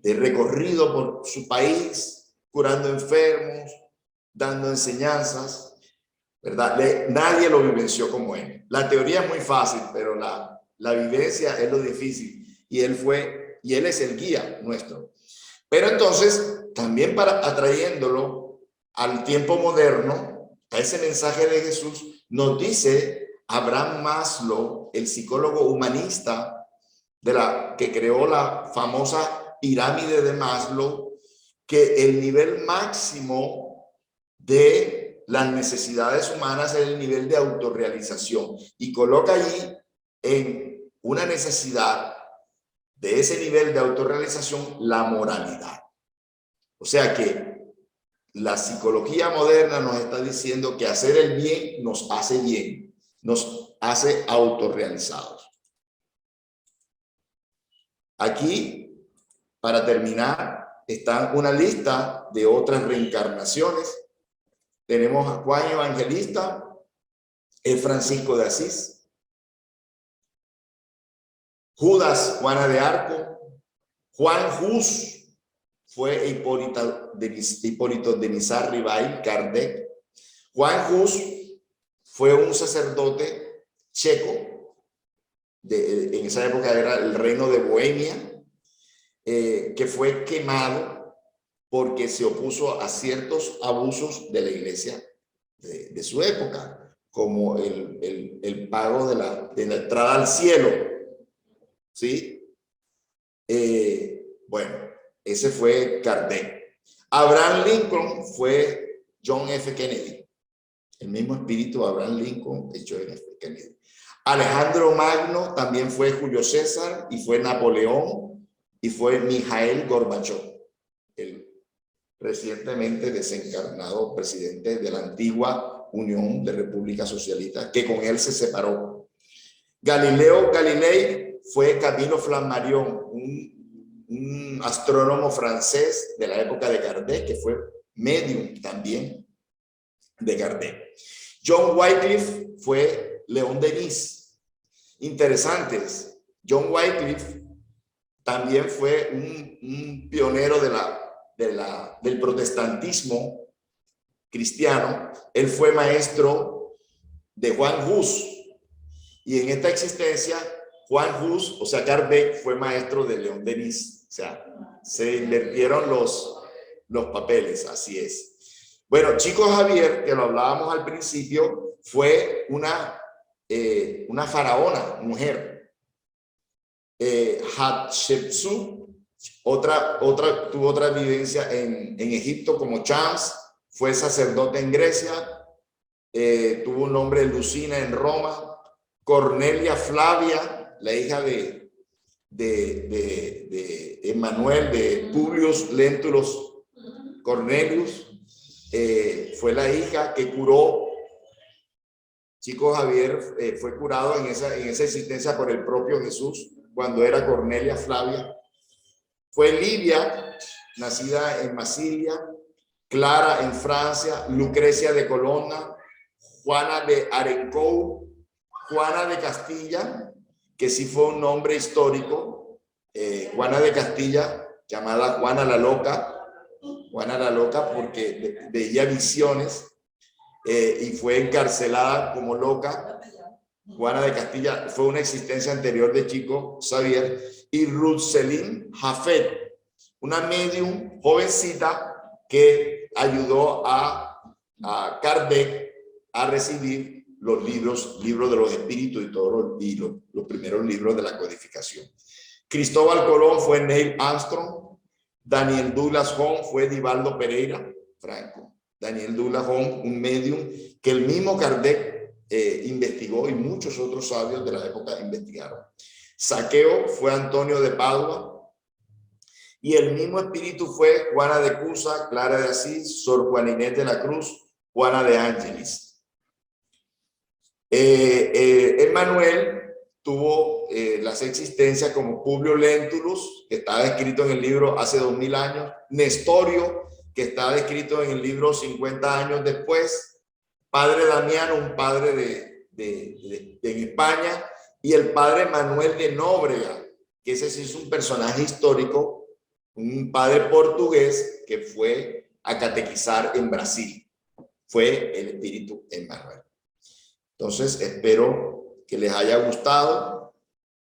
recorrido por su país, curando enfermos, dando enseñanzas, ¿verdad? Nadie lo vivenció como él. La teoría es muy fácil, pero la vivencia es lo difícil. Y él es el guía nuestro. Pero entonces, también atrayéndolo al tiempo moderno, a ese mensaje de Jesús, nos dice Abraham Maslow, el psicólogo humanista que creó la famosa pirámide de Maslow, que el nivel máximo de las necesidades humanas es el nivel de autorrealización, y coloca allí en una necesidad de ese nivel de autorrealización la moralidad. O sea que la psicología moderna nos está diciendo que hacer el bien nos hace bien, nos hace autorrealizados. Aquí, para terminar, está una lista de otras reencarnaciones. Tenemos a Juan Evangelista, el Francisco de Asís, Judas, Juana de Arco, Juan Hus, fue Hipólito de Niza-Rivail, Kardec. Juan Hus fue un sacerdote checo, en esa época era el reino de Bohemia, que fue quemado porque se opuso a ciertos abusos de la iglesia de su época, como el pago de la entrada al cielo, ¿sí? Bueno, ese fue Kardec. Abraham Lincoln fue John F. Kennedy. El mismo espíritu de Abraham Lincoln es John F. Kennedy. Alejandro Magno también fue Julio César, y fue Napoleón, y fue Mikhail Gorbachev, el recientemente desencarnado presidente de la antigua Unión de Repúblicas Socialistas, que con él se separó. Galileo Galilei fue Camilo Flammarion, un astrónomo francés de la época de Kardec, que fue medium también de Kardec. John Wycliffe fue León Denis. Interesantes. John Wycliffe también fue un pionero del protestantismo cristiano. Él fue maestro de Juan Hus, y en esta existencia Juan Hus, o sea, Kardec, fue maestro de León Denis. O sea, se invirtieron los papeles, así es. Bueno, Chico Javier, que lo hablábamos al principio, fue una faraona, mujer. Hatshepsut, tuvo otra vivencia en Egipto, como Chams, fue sacerdote en Grecia, tuvo un nombre Lucina en Roma. Cornelia Flavia, la hija de Emmanuel, de Publius Lentulus Cornelius, fue la hija que curó. Chico Javier fue curado en esa existencia por el propio Jesús cuando era Cornelia Flavia. Fue Livia, nacida en Massilia, Clara en Francia, Lucrecia de Colonna, Juana de Arencourt, Juana de Castilla, que sí fue un nombre histórico, Juana de Castilla, llamada Juana la Loca porque veía visiones, y fue encarcelada como loca. Juana de Castilla fue una existencia anterior de Chico Xavier. Y Ruth Selim Jafet, una medium jovencita que ayudó a Kardec a recibir los libros de los espíritus y todos los primeros libros de la codificación. Cristóbal Colón fue Neil Armstrong. Daniel Douglas Home fue Divaldo Pereira Franco. Daniel Douglas Home, un medium que el mismo Kardec investigó, y muchos otros sabios de la época investigaron. Saqueo fue Antonio de Padua, y el mismo espíritu fue Juana de Cusa, Clara de Asís, Sor Juana Inés de la Cruz, Juana de Ángelis. Emmanuel tuvo las existencias como Publio Lentulus, que está descrito en el libro hace 2000 años, Nestorio, que está descrito en el libro 50 años después, Padre Damiano, un padre en España, y el Padre Manuel de Nóbrega, que ese sí es un personaje histórico, un padre portugués que fue a catequizar en Brasil. Fue el espíritu Emmanuel. Entonces, espero que les haya gustado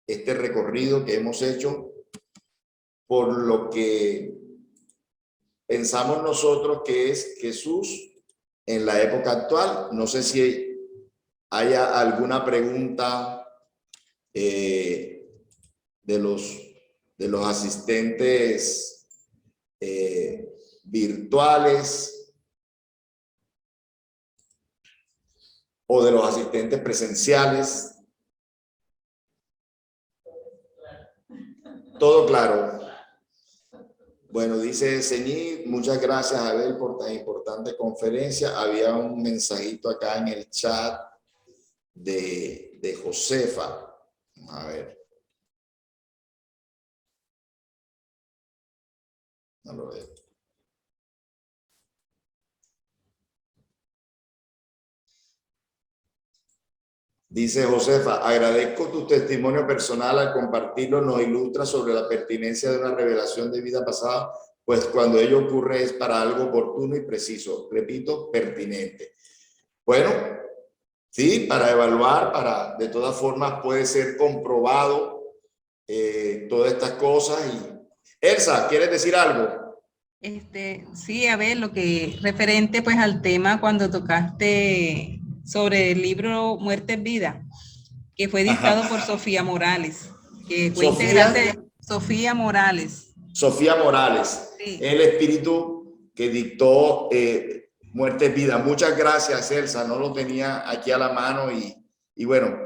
este recorrido que hemos hecho por lo que pensamos nosotros que es Jesús en la época actual. No sé si haya alguna pregunta de los asistentes virtuales o de los asistentes presenciales. Todo claro. Bueno, dice Ceñi, muchas gracias, Abel, por tan importante conferencia. Había un mensajito acá en el chat de Josefa. A ver. No lo veo. Dice Josefa, agradezco tu testimonio personal. Al compartirlo nos ilustra sobre la pertinencia de una revelación de vida pasada pues cuando ello ocurre es para algo oportuno y preciso, repito, pertinente. Bueno, sí, para evaluar, de todas formas puede ser comprobado todas estas cosas. Y Elsa, ¿quieres decir algo? Sí, a ver, lo que referente pues al tema cuando tocaste sobre el libro Muerte es Vida, que fue dictado por Sofía Morales, que fue integrante Sofía Morales. Sofía Morales, Sí. el espíritu que dictó Muerte es Vida. Muchas gracias, Elsa, no lo tenía aquí a la mano y bueno,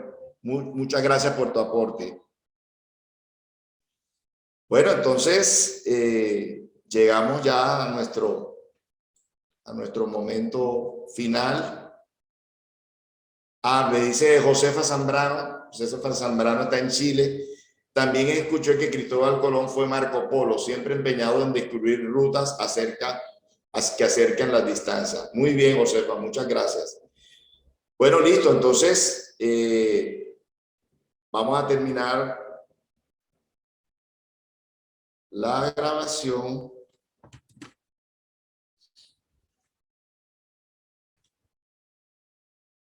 muchas gracias por tu aporte. Bueno, entonces llegamos ya a nuestro momento final. Me dice Josefa Zambrano. Josefa Zambrano está en Chile. También escuché que Cristóbal Colón fue Marco Polo, siempre empeñado en descubrir rutas que acercan las distancias. Muy bien, Josefa, muchas gracias. Bueno, listo, entonces vamos a terminar la grabación.